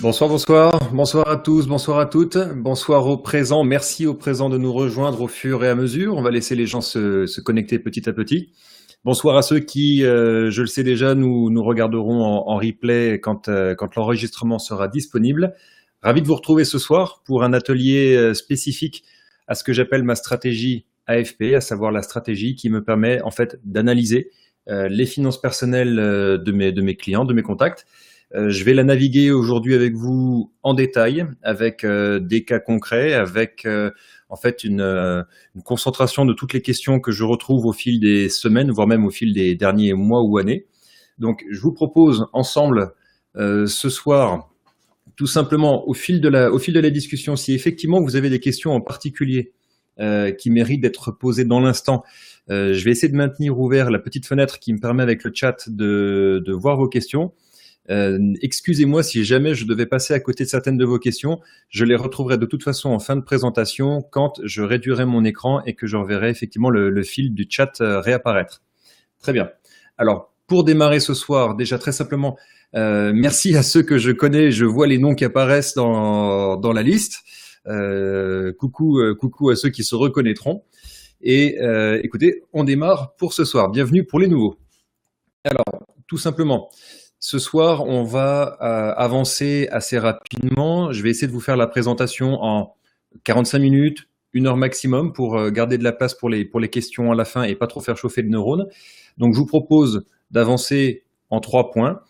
Bonsoir, bonsoir, bonsoir à tous, bonsoir à toutes, bonsoir aux présents, merci aux présents de nous rejoindre au fur et à mesure, on va laisser les gens se connecter petit à petit. Bonsoir à ceux qui, je le sais déjà, nous regarderont en replay quand l'enregistrement sera disponible. Ravi de vous retrouver ce soir pour un atelier spécifique à ce que j'appelle ma stratégie AFP, à savoir la stratégie qui me permet en fait d'analyser les finances personnelles de mes clients, de mes contacts. Je vais la naviguer aujourd'hui avec vous en détail, avec des cas concrets, avec en fait une concentration de toutes les questions que je retrouve au fil des semaines, voire même au fil des derniers mois ou années. Donc, je vous propose ensemble ce soir, tout simplement au fil de la discussion, si effectivement vous avez des questions en particulier qui méritent d'être posées dans l'instant, je vais essayer de maintenir ouvert la petite fenêtre qui me permet avec le chat de voir vos questions. Excusez-moi si jamais je devais passer à côté de certaines de vos questions, je les retrouverai de toute façon en fin de présentation quand je réduirai mon écran et que je reverrai effectivement le fil du chat réapparaître. Très bien. Alors, pour démarrer ce soir, déjà très simplement, merci à ceux que je connais, je vois les noms qui apparaissent dans la liste. Coucou à ceux qui se reconnaîtront. Et écoutez, on démarre pour ce soir. Bienvenue pour les nouveaux. Alors, tout simplement, ce soir, on va avancer assez rapidement. Je vais essayer de vous faire la présentation en 45 minutes, 1 heure maximum pour garder de la place pour les questions à la fin et pas trop faire chauffer le neurone. Donc, je vous propose d'avancer en 3 points.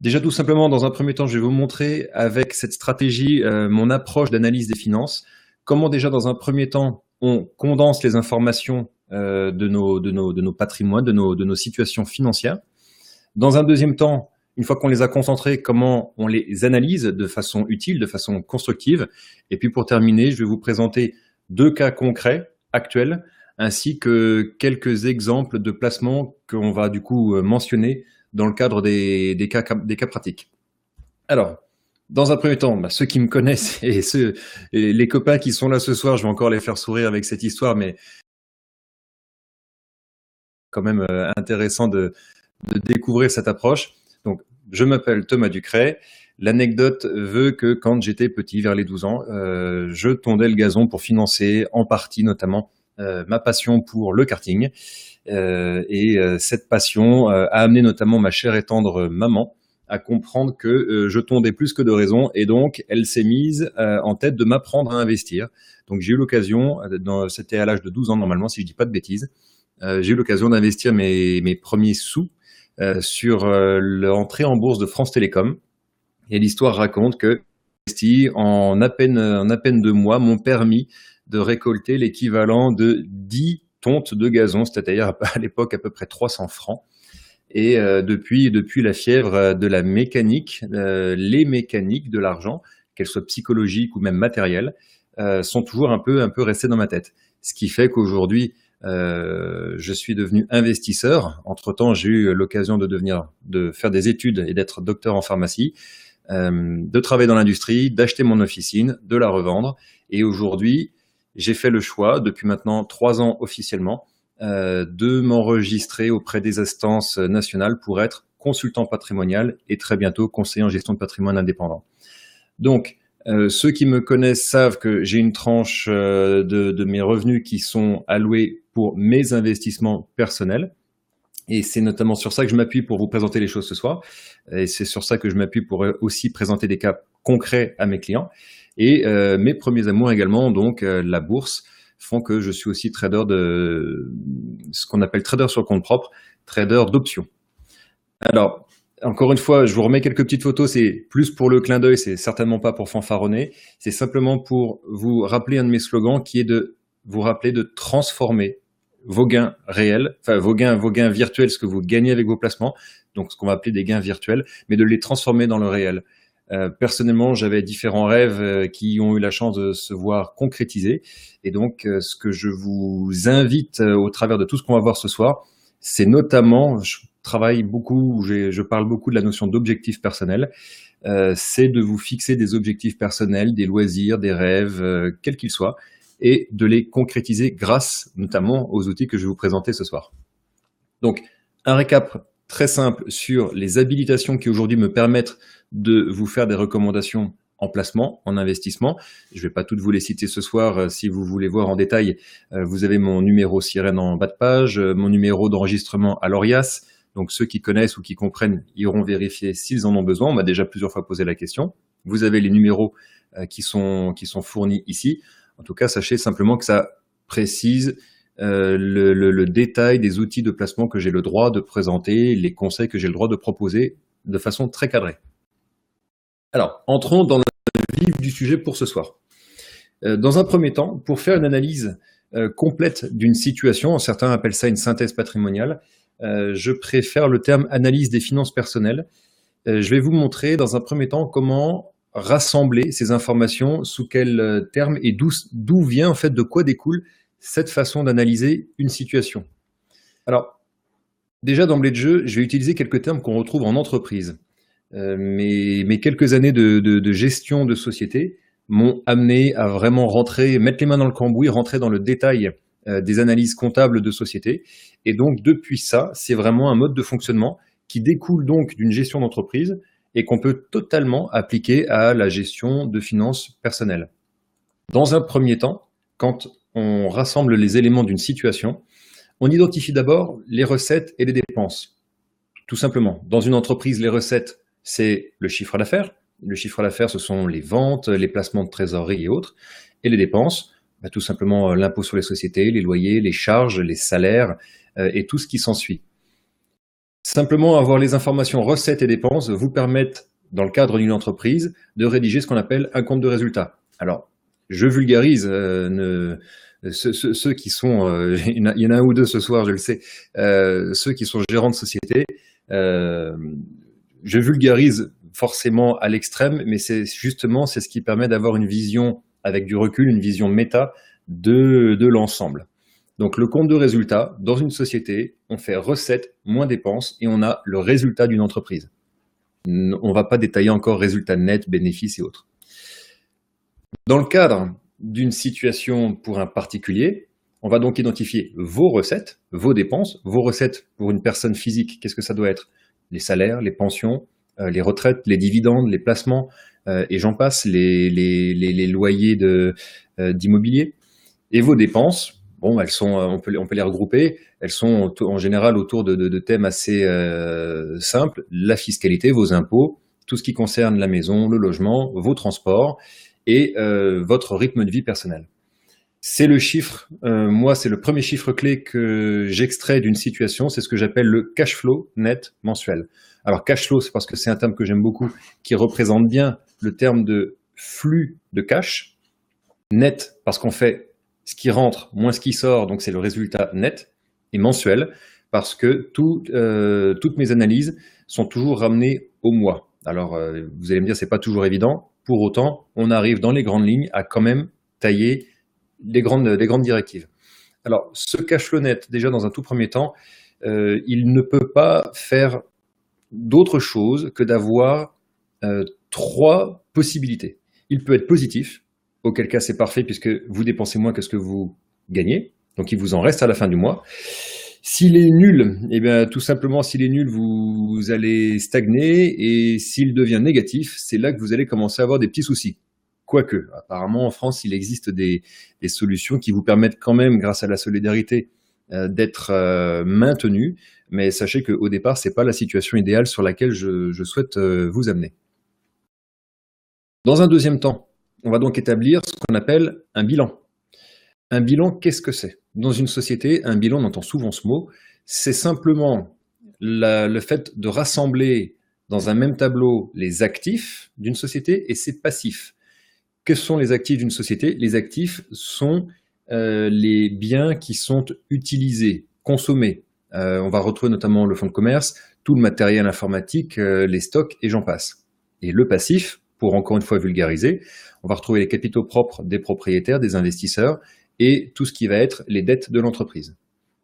Déjà, tout simplement, dans un premier temps, je vais vous montrer avec cette stratégie mon approche d'analyse des finances. Comment déjà, dans un premier temps, on condense les informations de nos patrimoines, de nos situations financières. Dans un deuxième temps, une fois qu'on les a concentrés, comment on les analyse de façon utile, de façon constructive. Et puis pour terminer, je vais vous présenter 2 cas concrets, actuels, ainsi que quelques exemples de placements qu'on va du coup mentionner dans le cadre des cas pratiques. Alors, dans un premier temps, ceux qui me connaissent et les copains qui sont là ce soir, je vais encore les faire sourire avec cette histoire, mais quand même intéressant de découvrir cette approche. Donc, je m'appelle Thomas Ducret. L'anecdote veut que quand j'étais petit, vers les 12 ans, je tondais le gazon pour financer en partie notamment ma passion pour le karting. Cette passion a amené notamment ma chère et tendre maman à comprendre que je tondais plus que de raison, et donc elle s'est mise en tête de m'apprendre à investir. Donc j'ai eu l'occasion, c'était à l'âge de 12 ans normalement, si je dis pas de bêtises, j'ai eu l'occasion d'investir mes premiers sous sur l'entrée en bourse de France Télécom. Et l'histoire raconte que en à peine 2 mois m'ont permis de récolter l'équivalent de 10 tontes de gazon, c'est-à-dire à l'époque à peu près 300 francs. Et depuis la fièvre de la mécanique, les mécaniques de l'argent, qu'elles soient psychologiques ou même matérielles, sont toujours un peu restées dans ma tête. Ce qui fait qu'aujourd'hui, je suis devenu investisseur. Entre-temps, j'ai eu l'occasion de faire des études et d'être docteur en pharmacie, de travailler dans l'industrie, d'acheter mon officine, de la revendre. Et aujourd'hui, j'ai fait le choix, depuis maintenant 3 ans officiellement, de m'enregistrer auprès des instances nationales pour être consultant patrimonial et très bientôt conseiller en gestion de patrimoine indépendant. Donc, ceux qui me connaissent savent que j'ai une tranche de mes revenus qui sont alloués pour mes investissements personnels. Et c'est notamment sur ça que je m'appuie pour vous présenter les choses ce soir. Et c'est sur ça que je m'appuie pour aussi présenter des cas concrets à mes clients. Et mes premiers amours également, donc la bourse, font que je suis aussi trader de ce qu'on appelle trader sur compte propre, trader d'options. Alors, encore une fois, je vous remets quelques petites photos, c'est plus pour le clin d'œil, c'est certainement pas pour fanfaronner, c'est simplement pour vous rappeler un de mes slogans qui est de vous rappeler de transformer vos gains réels, enfin vos gains virtuels, ce que vous gagnez avec vos placements, donc ce qu'on va appeler des gains virtuels, mais de les transformer dans le réel. Personnellement, j'avais différents rêves qui ont eu la chance de se voir concrétisés, et donc ce que je vous invite au travers de tout ce qu'on va voir ce soir, c'est notamment, je travaille beaucoup, je parle beaucoup de la notion d'objectif personnel, c'est de vous fixer des objectifs personnels, des loisirs, des rêves, quels qu'ils soient, et de les concrétiser grâce notamment aux outils que je vais vous présenter ce soir. Donc, un récap très simple sur les habilitations qui aujourd'hui me permettent de vous faire des recommandations en placement, en investissement. Je ne vais pas toutes vous les citer ce soir. Si vous voulez voir en détail, vous avez mon numéro Sirène en bas de page, mon numéro d'enregistrement à l'Orias. Donc ceux qui connaissent ou qui comprennent iront vérifier s'ils en ont besoin. On m'a déjà plusieurs fois posé la question. Vous avez les numéros qui sont fournis ici. En tout cas, sachez simplement que ça précise le détail des outils de placement que j'ai le droit de présenter, les conseils que j'ai le droit de proposer de façon très cadrée. Alors, entrons dans le vif du sujet pour ce soir. Dans un premier temps, pour faire une analyse complète d'une situation, certains appellent ça une synthèse patrimoniale, je préfère le terme analyse des finances personnelles. Je vais vous montrer dans un premier temps comment rassembler ces informations, sous quel terme et d'où vient, en fait, de quoi découle cette façon d'analyser une situation. Alors, déjà d'emblée de jeu, je vais utiliser quelques termes qu'on retrouve en entreprise. Mes quelques années de gestion de société m'ont amené à vraiment mettre les mains dans le cambouis, rentrer dans le détail des analyses comptables de société. Et donc, depuis ça, c'est vraiment un mode de fonctionnement qui découle donc d'une gestion d'entreprise et qu'on peut totalement appliquer à la gestion de finances personnelles. Dans un premier temps, quand on rassemble les éléments d'une situation, on identifie d'abord les recettes et les dépenses. Tout simplement, dans une entreprise, les recettes, c'est le chiffre d'affaires. Le chiffre d'affaires, ce sont les ventes, les placements de trésorerie et autres. Et les dépenses, tout simplement l'impôt sur les sociétés, les loyers, les charges, les salaires et tout ce qui s'ensuit. Simplement, avoir les informations recettes et dépenses vous permettent, dans le cadre d'une entreprise, de rédiger ce qu'on appelle un compte de résultat. Alors, je vulgarise, ceux qui sont, il y en a un ou deux ce soir, je le sais, ceux qui sont gérants de société, je vulgarise forcément à l'extrême, mais c'est ce qui permet d'avoir une vision avec du recul, une vision méta de l'ensemble. Donc le compte de résultat, dans une société, on fait recettes moins dépenses et on a le résultat d'une entreprise. On ne va pas détailler encore résultat net, bénéfices et autres. Dans le cadre d'une situation pour un particulier, on va donc identifier vos recettes, vos dépenses. Vos recettes pour une personne physique, qu'est-ce que ça doit être? Les salaires, les pensions, les retraites, les dividendes, les placements, et j'en passe, les loyers d'immobilier. Et vos dépenses, bon, elles sont, on peut les regrouper, elles sont en général autour de thèmes assez simples, la fiscalité, vos impôts, tout ce qui concerne la maison, le logement, vos transports et votre rythme de vie personnel. C'est le chiffre, moi c'est le premier chiffre clé que j'extrais d'une situation, c'est ce que j'appelle le cash flow net mensuel. Alors cash flow, c'est parce que c'est un terme que j'aime beaucoup, qui représente bien le terme de flux de cash. Net, parce qu'on fait ce qui rentre moins ce qui sort, donc c'est le résultat net. Et mensuel, parce que toutes mes analyses sont toujours ramenées au mois. Alors vous allez me dire, c'est pas toujours évident. Pour autant, on arrive dans les grandes lignes à quand même tailler les grandes directives. Alors, ce cash flow net, déjà dans un tout premier temps, il ne peut pas faire d'autre chose que d'avoir trois possibilités. Il peut être positif, auquel cas c'est parfait puisque vous dépensez moins que ce que vous gagnez, donc il vous en reste à la fin du mois. S'il est nul, eh bien, tout simplement, s'il est nul, vous allez stagner, et s'il devient négatif, c'est là que vous allez commencer à avoir des petits soucis. Quoique, apparemment, en France, il existe des solutions qui vous permettent quand même, grâce à la solidarité, d'être maintenu, mais sachez qu'au départ, ce n'est pas la situation idéale sur laquelle je souhaite vous amener. Dans un deuxième temps, on va donc établir ce qu'on appelle un bilan. Un bilan, qu'est-ce que c'est? Dans une société, un bilan, on entend souvent ce mot, c'est simplement le fait de rassembler dans un même tableau les actifs d'une société et ses passifs. Que sont les actifs d'une société? Les actifs sont les biens qui sont utilisés, consommés. On va retrouver notamment le fonds de commerce, tout le matériel informatique, les stocks et j'en passe. Et le passif, pour encore une fois vulgariser, on va retrouver les capitaux propres des propriétaires, des investisseurs et tout ce qui va être les dettes de l'entreprise.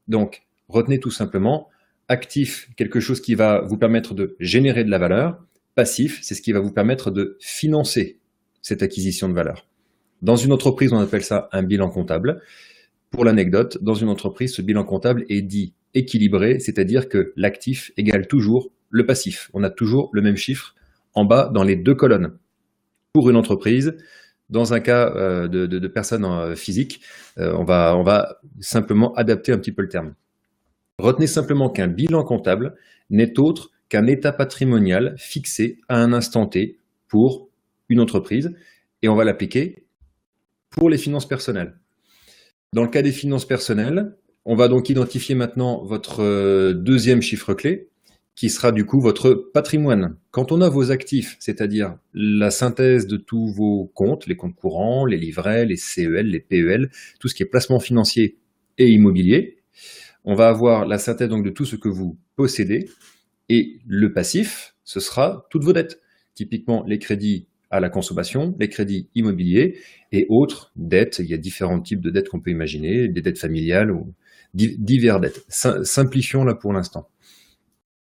Donc, retenez tout simplement, actif, quelque chose qui va vous permettre de générer de la valeur. Passif, c'est ce qui va vous permettre de financer cette acquisition de valeur. Dans une entreprise, on appelle ça un bilan comptable. Pour l'anecdote, dans une entreprise, ce bilan comptable est dit équilibré, c'est-à-dire que l'actif égale toujours le passif. On a toujours le même chiffre en bas dans les deux colonnes. Pour une entreprise, dans un cas de personnes physiques, on va simplement adapter un petit peu le terme. Retenez simplement qu'un bilan comptable n'est autre qu'un état patrimonial fixé à un instant T pour une entreprise, et on va l'appliquer pour les finances personnelles. Dans le cas des finances personnelles, on va donc identifier maintenant votre deuxième chiffre clé, qui sera du coup votre patrimoine. Quand on a vos actifs, c'est-à-dire la synthèse de tous vos comptes, les comptes courants, les livrets, les CEL, les PEL, tout ce qui est placement financier et immobilier, on va avoir la synthèse donc de tout ce que vous possédez, et le passif, ce sera toutes vos dettes. Typiquement les crédits à la consommation, les crédits immobiliers et autres dettes. Il y a différents types de dettes qu'on peut imaginer, des dettes familiales ou diverses dettes. Simplifions là pour l'instant.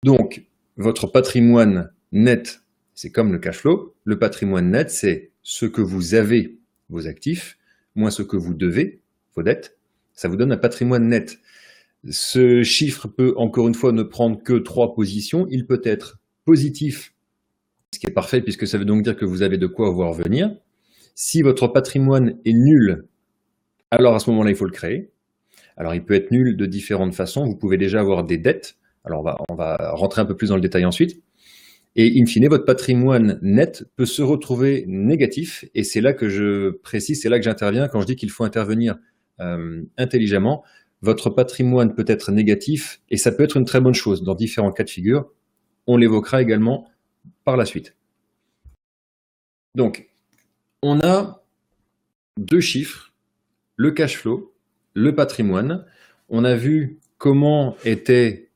Donc, votre patrimoine net, c'est comme le cash flow. Le patrimoine net, c'est ce que vous avez, vos actifs, moins ce que vous devez, vos dettes. Ça vous donne un patrimoine net. Ce chiffre peut, encore une fois, ne prendre que 3 positions. Il peut être positif, ce qui est parfait, puisque ça veut donc dire que vous avez de quoi voir venir. Si votre patrimoine est nul, alors à ce moment-là, il faut le créer. Alors, il peut être nul de différentes façons. Vous pouvez déjà avoir des dettes. Alors, on va rentrer un peu plus dans le détail ensuite. Et in fine, votre patrimoine net peut se retrouver négatif. Et c'est là que je précise, c'est là que j'interviens quand je dis qu'il faut intervenir intelligemment. Votre patrimoine peut être négatif et ça peut être une très bonne chose dans différents cas de figure. On l'évoquera également par la suite. Donc, on a 2 chiffres, le cash flow, le patrimoine. On a vu comment étaient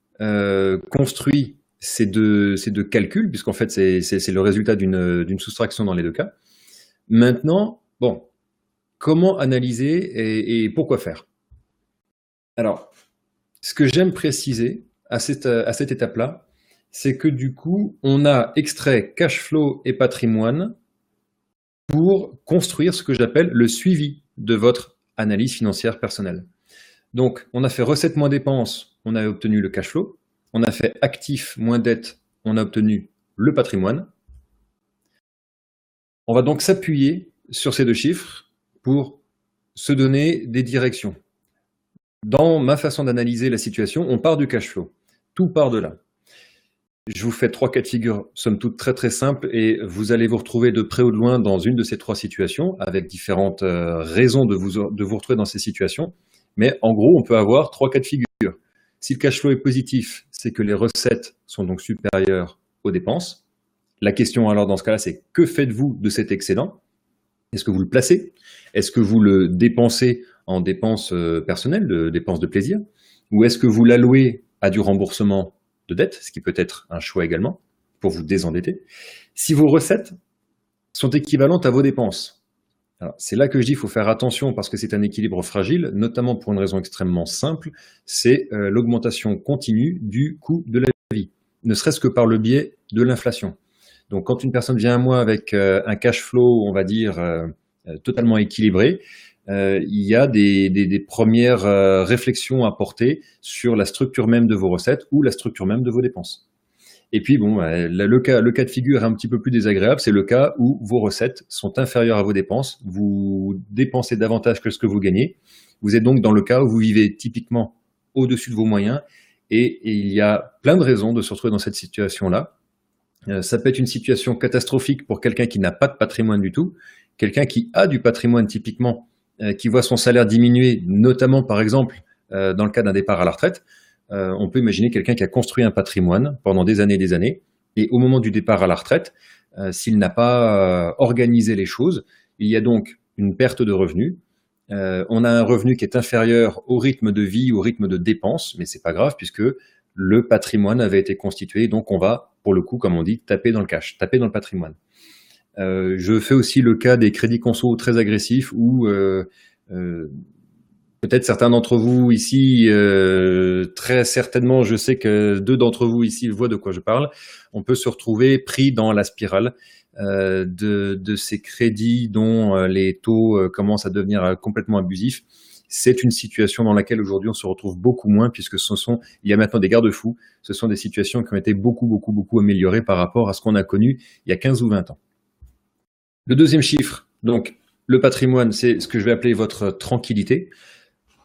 construits ces deux calculs, puisqu'en fait, c'est le résultat d'une soustraction dans les 2 cas. Maintenant, bon, comment analyser et pourquoi faire? Alors, ce que j'aime préciser à cette étape-là, c'est que du coup, on a extrait cash flow et patrimoine pour construire ce que j'appelle le suivi de votre analyse financière personnelle. Donc, on a fait recettes moins dépenses, on a obtenu le cash flow. On a fait actifs moins dettes, on a obtenu le patrimoine. On va donc s'appuyer sur ces 2 chiffres pour se donner des directions. Dans ma façon d'analyser la situation, on part du cash flow. Tout part de là. Je vous fais 3 cas de figure, somme toute très très simples, et vous allez vous retrouver de près ou de loin dans une de ces 3 situations, avec différentes raisons de vous retrouver dans ces situations. Mais en gros, on peut avoir 3 cas de figure. Si le cash flow est positif, c'est que les recettes sont donc supérieures aux dépenses. La question alors dans ce cas-là, c'est que faites-vous de cet excédent? Est-ce que vous le placez? Est-ce que vous le dépensez en dépenses personnelles, de dépenses de plaisir? Ou est-ce que vous l'allouez à du remboursement de dette, ce qui peut être un choix également, pour vous désendetter? Si vos recettes sont équivalentes à vos dépenses, c'est là que je dis qu'il faut faire attention parce que c'est un équilibre fragile, notamment pour une raison extrêmement simple, c'est l'augmentation continue du coût de la vie, ne serait-ce que par le biais de l'inflation. Donc quand une personne vient à moi avec un cash flow, on va dire, totalement équilibré, il y a des premières réflexions à porter sur la structure même de vos recettes ou la structure même de vos dépenses. Et puis, bon, le cas de figure est un petit peu plus désagréable, c'est le cas où vos recettes sont inférieures à vos dépenses, vous dépensez davantage que ce que vous gagnez. Vous êtes donc dans le cas où vous vivez typiquement au-dessus de vos moyens, et il y a plein de raisons de se retrouver dans cette situation-là. Ça peut être une situation catastrophique pour quelqu'un qui n'a pas de patrimoine du tout, quelqu'un qui a du patrimoine typiquement, qui voit son salaire diminuer, notamment par exemple dans le cas d'un départ à la retraite. On peut imaginer quelqu'un qui a construit un patrimoine pendant des années, et au moment du départ à la retraite, s'il n'a pas organisé les choses, il y a donc une perte de revenus. On a un revenu qui est inférieur au rythme de vie, au rythme de dépenses, mais c'est pas grave puisque le patrimoine avait été constitué, donc on va, pour le coup, comme on dit, taper dans le cash, taper dans le patrimoine. Je fais aussi le cas des crédits conso très agressifs où peut-être certains d'entre vous ici, très certainement, je sais que 2 d'entre vous ici voient de quoi je parle, on peut se retrouver pris dans la spirale de ces crédits dont les taux commencent à devenir complètement abusifs. C'est une situation dans laquelle aujourd'hui on se retrouve beaucoup moins, puisque il y a maintenant des garde-fous. Ce sont des situations qui ont été beaucoup améliorées par rapport à ce qu'on a connu il y a 15 ou 20 ans. Le deuxième chiffre, donc le patrimoine, c'est ce que je vais appeler votre tranquillité.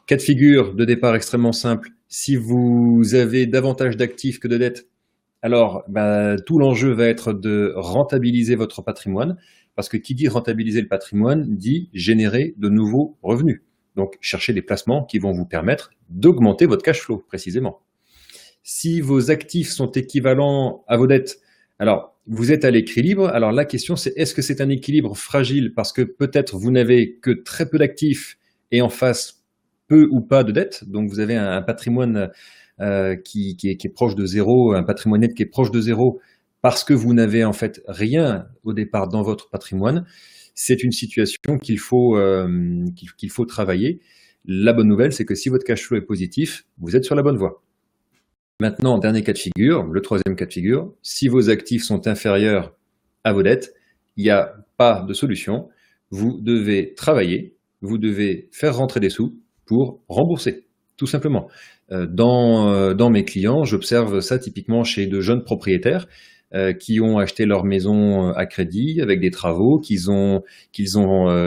Cas de figure de départ extrêmement simple. Si vous avez davantage d'actifs que de dettes, alors tout l'enjeu va être de rentabiliser votre patrimoine, parce que qui dit rentabiliser le patrimoine dit générer de nouveaux revenus. Donc chercher des placements qui vont vous permettre d'augmenter votre cash flow précisément. Si vos actifs sont équivalents à vos dettes, alors vous êtes à l'équilibre. Alors la question c'est, est-ce que c'est un équilibre fragile parce que peut-être vous n'avez que très peu d'actifs et en face peu ou pas de dettes, donc vous avez un patrimoine qui est proche de zéro, un patrimoine net qui est proche de zéro, parce que vous n'avez en fait rien au départ dans votre patrimoine. C'est une situation qu'il faut travailler. La bonne nouvelle, c'est que si votre cash flow est positif, vous êtes sur la bonne voie. Maintenant, dernier cas de figure, le troisième cas de figure, si vos actifs sont inférieurs à vos dettes, il n'y a pas de solution. Vous devez travailler, vous devez faire rentrer des sous pour rembourser, tout simplement. Dans mes clients, j'observe ça typiquement chez de jeunes propriétaires qui ont acheté leur maison à crédit avec des travaux qu'ils ont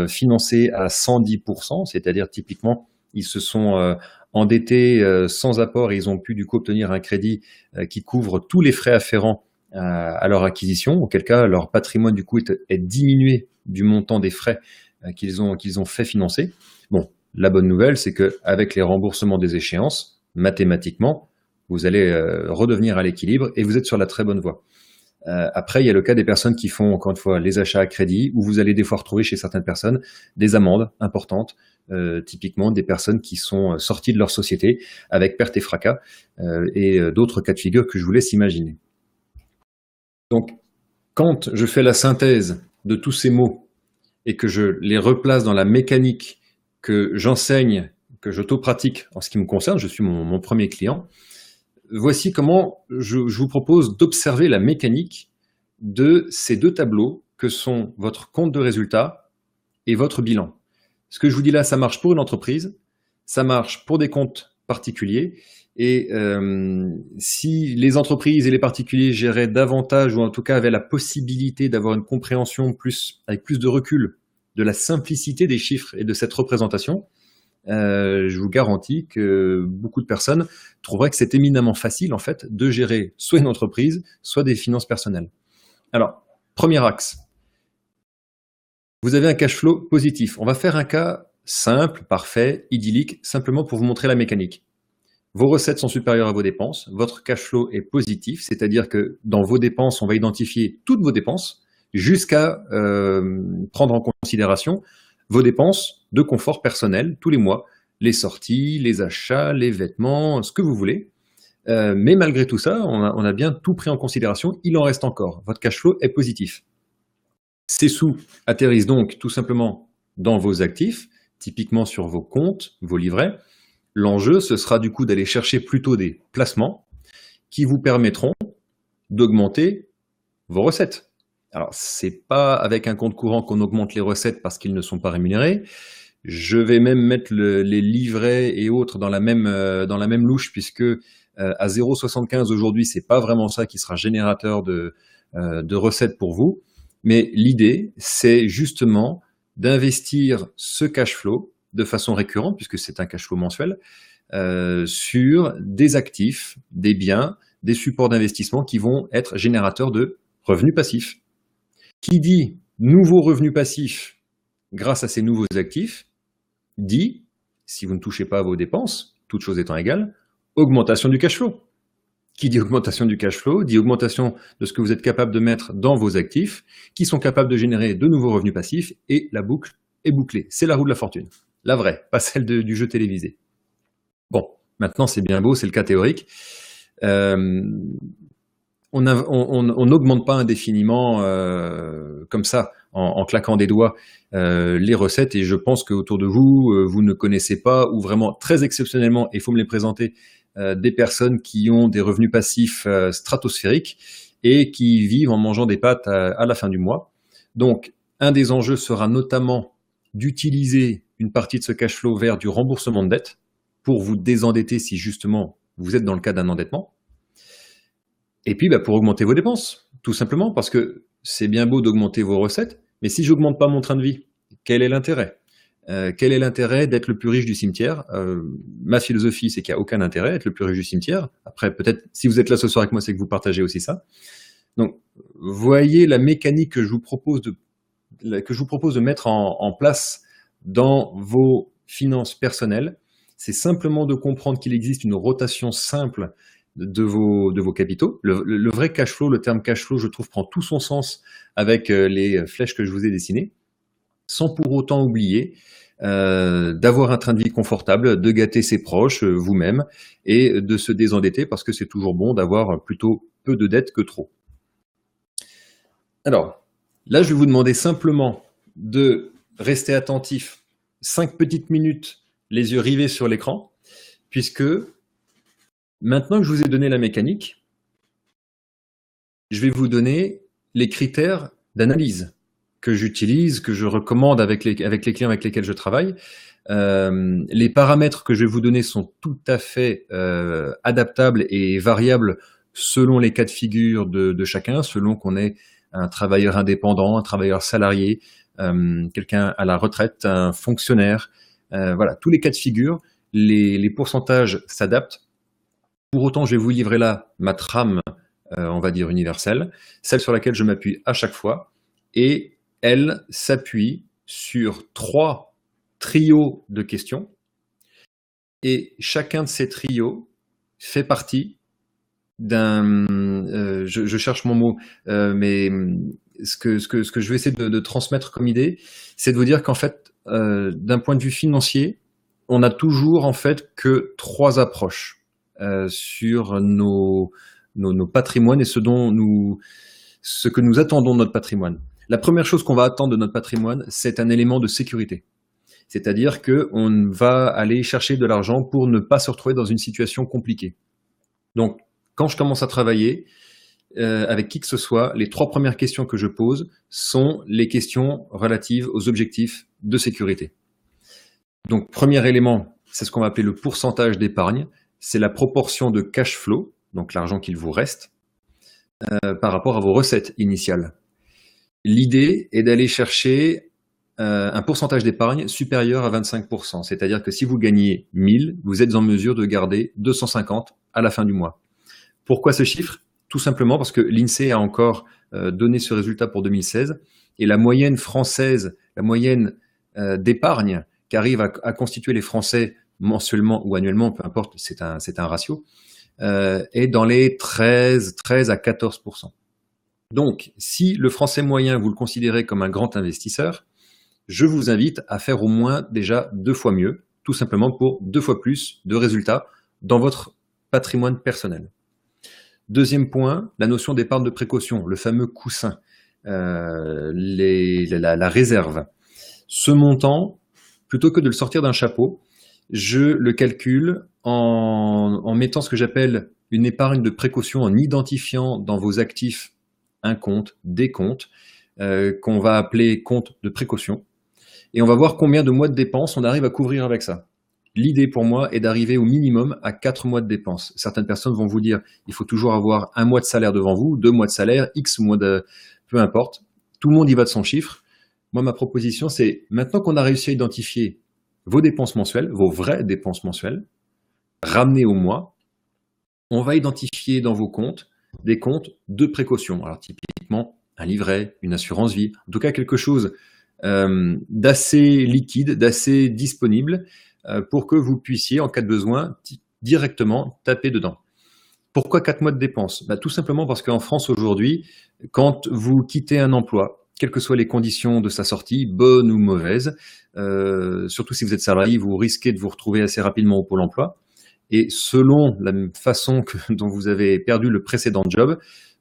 financés à 110%, c'est-à-dire typiquement ils se sont endettés sans apport et ils ont pu du coup obtenir un crédit qui couvre tous les frais afférents à leur acquisition, auquel cas leur patrimoine du coup est diminué du montant des frais qu'ils ont fait financer. Bon, la bonne nouvelle, c'est qu'avec les remboursements des échéances, mathématiquement, vous allez redevenir à l'équilibre et vous êtes sur la très bonne voie. Après, il y a le cas des personnes qui font, encore une fois, les achats à crédit, où vous allez des fois retrouver chez certaines personnes des amendes importantes, typiquement des personnes qui sont sorties de leur société avec perte et fracas, et d'autres cas de figure que je vous laisse imaginer. Donc, quand je fais la synthèse de tous ces mots et que je les replace dans la mécanique que j'enseigne, que j'auto-pratique en ce qui me concerne, je suis mon premier client, voici comment je vous propose d'observer la mécanique de ces deux tableaux que sont votre compte de résultat et votre bilan. Ce que je vous dis là, ça marche pour une entreprise, ça marche pour des comptes particuliers, et si les entreprises et les particuliers géraient davantage, ou en tout cas avaient la possibilité d'avoir une compréhension avec plus de recul de la simplicité des chiffres et de cette représentation, je vous garantis que beaucoup de personnes trouveraient que c'est éminemment facile en fait de gérer soit une entreprise, soit des finances personnelles. Alors, premier axe, vous avez un cash flow positif. On va faire un cas simple, parfait, idyllique, simplement pour vous montrer la mécanique. Vos recettes sont supérieures à vos dépenses, votre cash flow est positif, c'est-à-dire que dans vos dépenses, on va identifier toutes vos dépenses jusqu'à prendre en considération vos dépenses de confort personnel tous les mois, les sorties, les achats, les vêtements, ce que vous voulez. Mais malgré tout ça, on a bien tout pris en considération, il en reste encore. Votre cash flow est positif. Ces sous atterrissent donc tout simplement dans vos actifs, typiquement sur vos comptes, vos livrets. L'enjeu, ce sera du coup d'aller chercher plutôt des placements qui vous permettront d'augmenter vos recettes. Alors, c'est pas avec un compte courant qu'on augmente les recettes parce qu'ils ne sont pas rémunérés. Je vais même mettre les livrets et autres dans la même louche, puisque à 0,75 aujourd'hui, c'est pas vraiment ça qui sera générateur de recettes pour vous. Mais l'idée, c'est justement d'investir ce cash flow de façon récurrente, puisque c'est un cash flow mensuel, sur des actifs, des biens, des supports d'investissement qui vont être générateurs de revenus passifs. Qui dit nouveaux revenus passifs grâce à ces nouveaux actifs, dit, si vous ne touchez pas à vos dépenses, toutes choses étant égales, augmentation du cash flow. Qui dit augmentation du cash flow, dit augmentation de ce que vous êtes capable de mettre dans vos actifs, qui sont capables de générer de nouveaux revenus passifs, et la boucle est bouclée. C'est la roue de la fortune. La vraie, pas celle du jeu télévisé. Bon, maintenant c'est bien beau, c'est le cas théorique. On n'augmente pas indéfiniment comme ça, en claquant des doigts, les recettes, et je pense qu'autour de vous, vous ne connaissez pas, ou vraiment très exceptionnellement, et il faut me les présenter, des personnes qui ont des revenus passifs stratosphériques et qui vivent en mangeant des pâtes à la fin du mois. Donc, un des enjeux sera notamment d'utiliser une partie de ce cash flow vers du remboursement de dette pour vous désendetter si justement vous êtes dans le cas d'un endettement. Et puis pour augmenter vos dépenses, tout simplement, parce que c'est bien beau d'augmenter vos recettes, mais si je n'augmente pas mon train de vie, quel est l'intérêt? Quel est l'intérêt d'être le plus riche du cimetière? Ma philosophie, c'est qu'il n'y a aucun intérêt d'être le plus riche du cimetière. Après, peut-être, si vous êtes là ce soir avec moi, c'est que vous partagez aussi ça. Donc, voyez la mécanique que je vous propose de mettre en place dans vos finances personnelles. C'est simplement de comprendre qu'il existe une rotation simple de vos capitaux. Le vrai cash flow, le terme cash flow, je trouve, prend tout son sens avec les flèches que je vous ai dessinées, sans pour autant oublier d'avoir un train de vie confortable, de gâter ses proches, vous-même, et de se désendetter, parce que c'est toujours bon d'avoir plutôt peu de dettes que trop. Alors, là, je vais vous demander simplement de rester attentif 5 petites minutes, les yeux rivés sur l'écran, puisque maintenant que je vous ai donné la mécanique, je vais vous donner les critères d'analyse que j'utilise, que je recommande avec les clients avec lesquels je travaille. Les paramètres que je vais vous donner sont tout à fait adaptables et variables selon les cas de figure de chacun, selon qu'on est un travailleur indépendant, un travailleur salarié, quelqu'un à la retraite, un fonctionnaire. Voilà, tous les cas de figure, les pourcentages s'adaptent. Pour autant, je vais vous livrer là ma trame, on va dire universelle, celle sur laquelle je m'appuie à chaque fois, et elle s'appuie sur 3 trios de questions, et chacun de ces trios fait partie d'un, je cherche mon mot, mais ce que je vais essayer de transmettre comme idée, c'est de vous dire qu'en fait, d'un point de vue financier, on n'a toujours en fait que 3 approches sur nos patrimoines et ce que nous attendons de notre patrimoine. La première chose qu'on va attendre de notre patrimoine, c'est un élément de sécurité. C'est-à-dire qu'on va aller chercher de l'argent pour ne pas se retrouver dans une situation compliquée. Donc, quand je commence à travailler avec qui que ce soit, les 3 premières questions que je pose sont les questions relatives aux objectifs de sécurité. Donc, premier élément, c'est ce qu'on va appeler le pourcentage d'épargne. C'est la proportion de cash flow, donc l'argent qu'il vous reste, par rapport à vos recettes initiales. L'idée est d'aller chercher un pourcentage d'épargne supérieur à 25%. C'est-à-dire que si vous gagnez 1000, vous êtes en mesure de garder 250 à la fin du mois. Pourquoi ce chiffre? Tout simplement parce que l'INSEE a encore donné ce résultat pour 2016 et la moyenne française, la moyenne d'épargne qu'arrivent à constituer les Français mensuellement ou annuellement, peu importe, c'est un ratio, est dans les 13 à 14%. Donc, si le Français moyen, vous le considérez comme un grand investisseur, je vous invite à faire au moins déjà 2 fois mieux, tout simplement pour 2 fois plus de résultats dans votre patrimoine personnel. Deuxième point, la notion d'épargne de précaution, le fameux coussin, la réserve. Ce montant, plutôt que de le sortir d'un chapeau, je le calcule en mettant ce que j'appelle une épargne de précaution, en identifiant dans vos actifs un compte, des comptes, qu'on va appeler compte de précaution. Et on va voir combien de mois de dépenses on arrive à couvrir avec ça. L'idée pour moi est d'arriver au minimum à 4 mois de dépenses. Certaines personnes vont vous dire, il faut toujours avoir 1 mois de salaire devant vous, 2 mois de salaire, X mois de... peu importe. Tout le monde y va de son chiffre. Moi, ma proposition, c'est maintenant qu'on a réussi à identifier vos dépenses mensuelles, vos vraies dépenses mensuelles, ramenées au mois, on va identifier dans vos comptes des comptes de précaution. Alors typiquement, un livret, une assurance vie, en tout cas quelque chose d'assez liquide, d'assez disponible pour que vous puissiez, en cas de besoin, directement taper dedans. Pourquoi 4 mois de dépenses? Tout simplement parce qu'en France aujourd'hui, quand vous quittez un emploi, quelles que soient les conditions de sa sortie, bonnes ou mauvaises, surtout si vous êtes salarié, vous risquez de vous retrouver assez rapidement au Pôle emploi. Et selon la façon dont vous avez perdu le précédent job,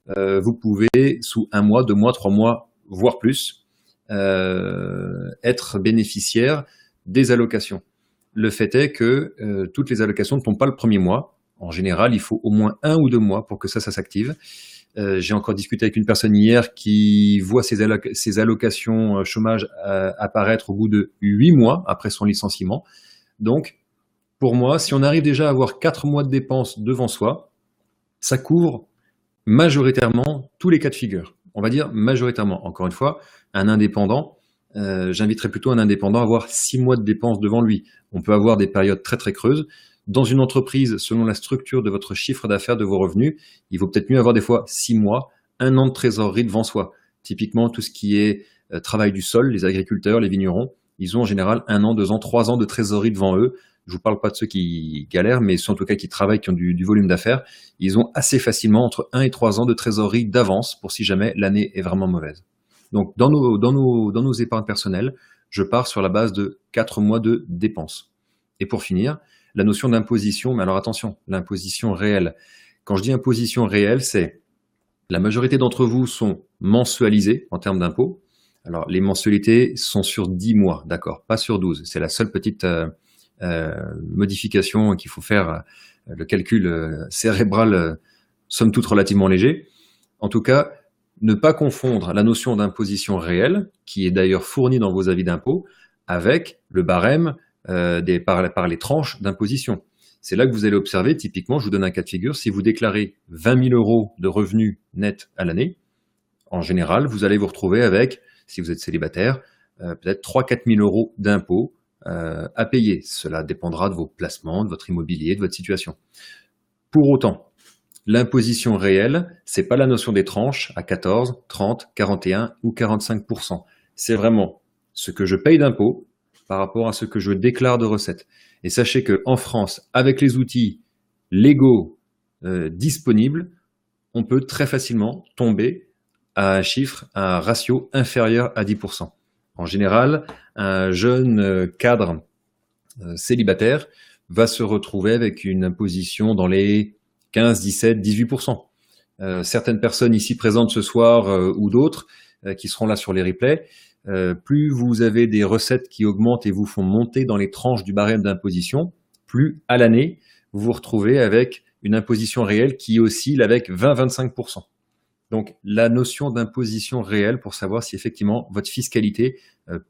vous pouvez, sous 1 mois, 2 mois, 3 mois, voire plus, être bénéficiaire des allocations. Le fait est que toutes les allocations ne tombent pas le premier mois. En général, il faut au moins 1 ou 2 mois pour que ça s'active. J'ai encore discuté avec une personne hier qui voit ses allocations chômage apparaître au bout de 8 mois après son licenciement. Donc, pour moi, si on arrive déjà à avoir 4 mois de dépenses devant soi, ça couvre majoritairement tous les cas de figure. On va dire majoritairement. Encore une fois, un indépendant, j'inviterais plutôt un indépendant à avoir 6 mois de dépenses devant lui. On peut avoir des périodes très très creuses. Dans une entreprise, selon la structure de votre chiffre d'affaires, de vos revenus, il vaut peut-être mieux avoir des fois 6 mois, 1 an de trésorerie devant soi. Typiquement, tout ce qui est travail du sol, les agriculteurs, les vignerons, ils ont en général 1 an, 2 ans, 3 ans de trésorerie devant eux. Je vous parle pas de ceux qui galèrent, mais ceux en tout cas qui travaillent, qui ont du volume d'affaires. Ils ont assez facilement entre 1 et 3 ans de trésorerie d'avance pour si jamais l'année est vraiment mauvaise. Donc, dans nos épargnes personnelles, je pars sur la base de 4 mois de dépenses. Et pour finir, la notion d'imposition, mais alors attention, l'imposition réelle. Quand je dis imposition réelle, c'est la majorité d'entre vous sont mensualisés en termes d'impôts. Alors, les mensualités sont sur 10 mois, d'accord, pas sur 12. C'est la seule petite modification qu'il faut faire, le calcul cérébral, somme toute relativement léger. En tout cas, ne pas confondre la notion d'imposition réelle, qui est d'ailleurs fournie dans vos avis d'impôt, avec le barème par les tranches d'imposition. C'est là que vous allez observer, typiquement, je vous donne un cas de figure, si vous déclarez 20 000 euros de revenus nets à l'année, en général, vous allez vous retrouver avec, si vous êtes célibataire, peut-être 3 000 à 4 000 euros d'impôts à payer. Cela dépendra de vos placements, de votre immobilier, de votre situation. Pour autant, l'imposition réelle, c'est pas la notion des tranches à 14, 30, 41 ou 45%. C'est vraiment ce que je paye d'impôts par rapport à ce que je déclare de recettes. Et sachez qu'en France, avec les outils légaux disponibles, on peut très facilement tomber à un chiffre, à un ratio inférieur à 10%. En général, un jeune cadre célibataire va se retrouver avec une imposition dans les 15, 17, 18%. Certaines personnes ici présentes ce soir ou d'autres qui seront là sur les replays, plus vous avez des recettes qui augmentent et vous font monter dans les tranches du barème d'imposition, plus à l'année, vous vous retrouvez avec une imposition réelle qui oscille avec 20-25%. Donc, la notion d'imposition réelle pour savoir si effectivement votre fiscalité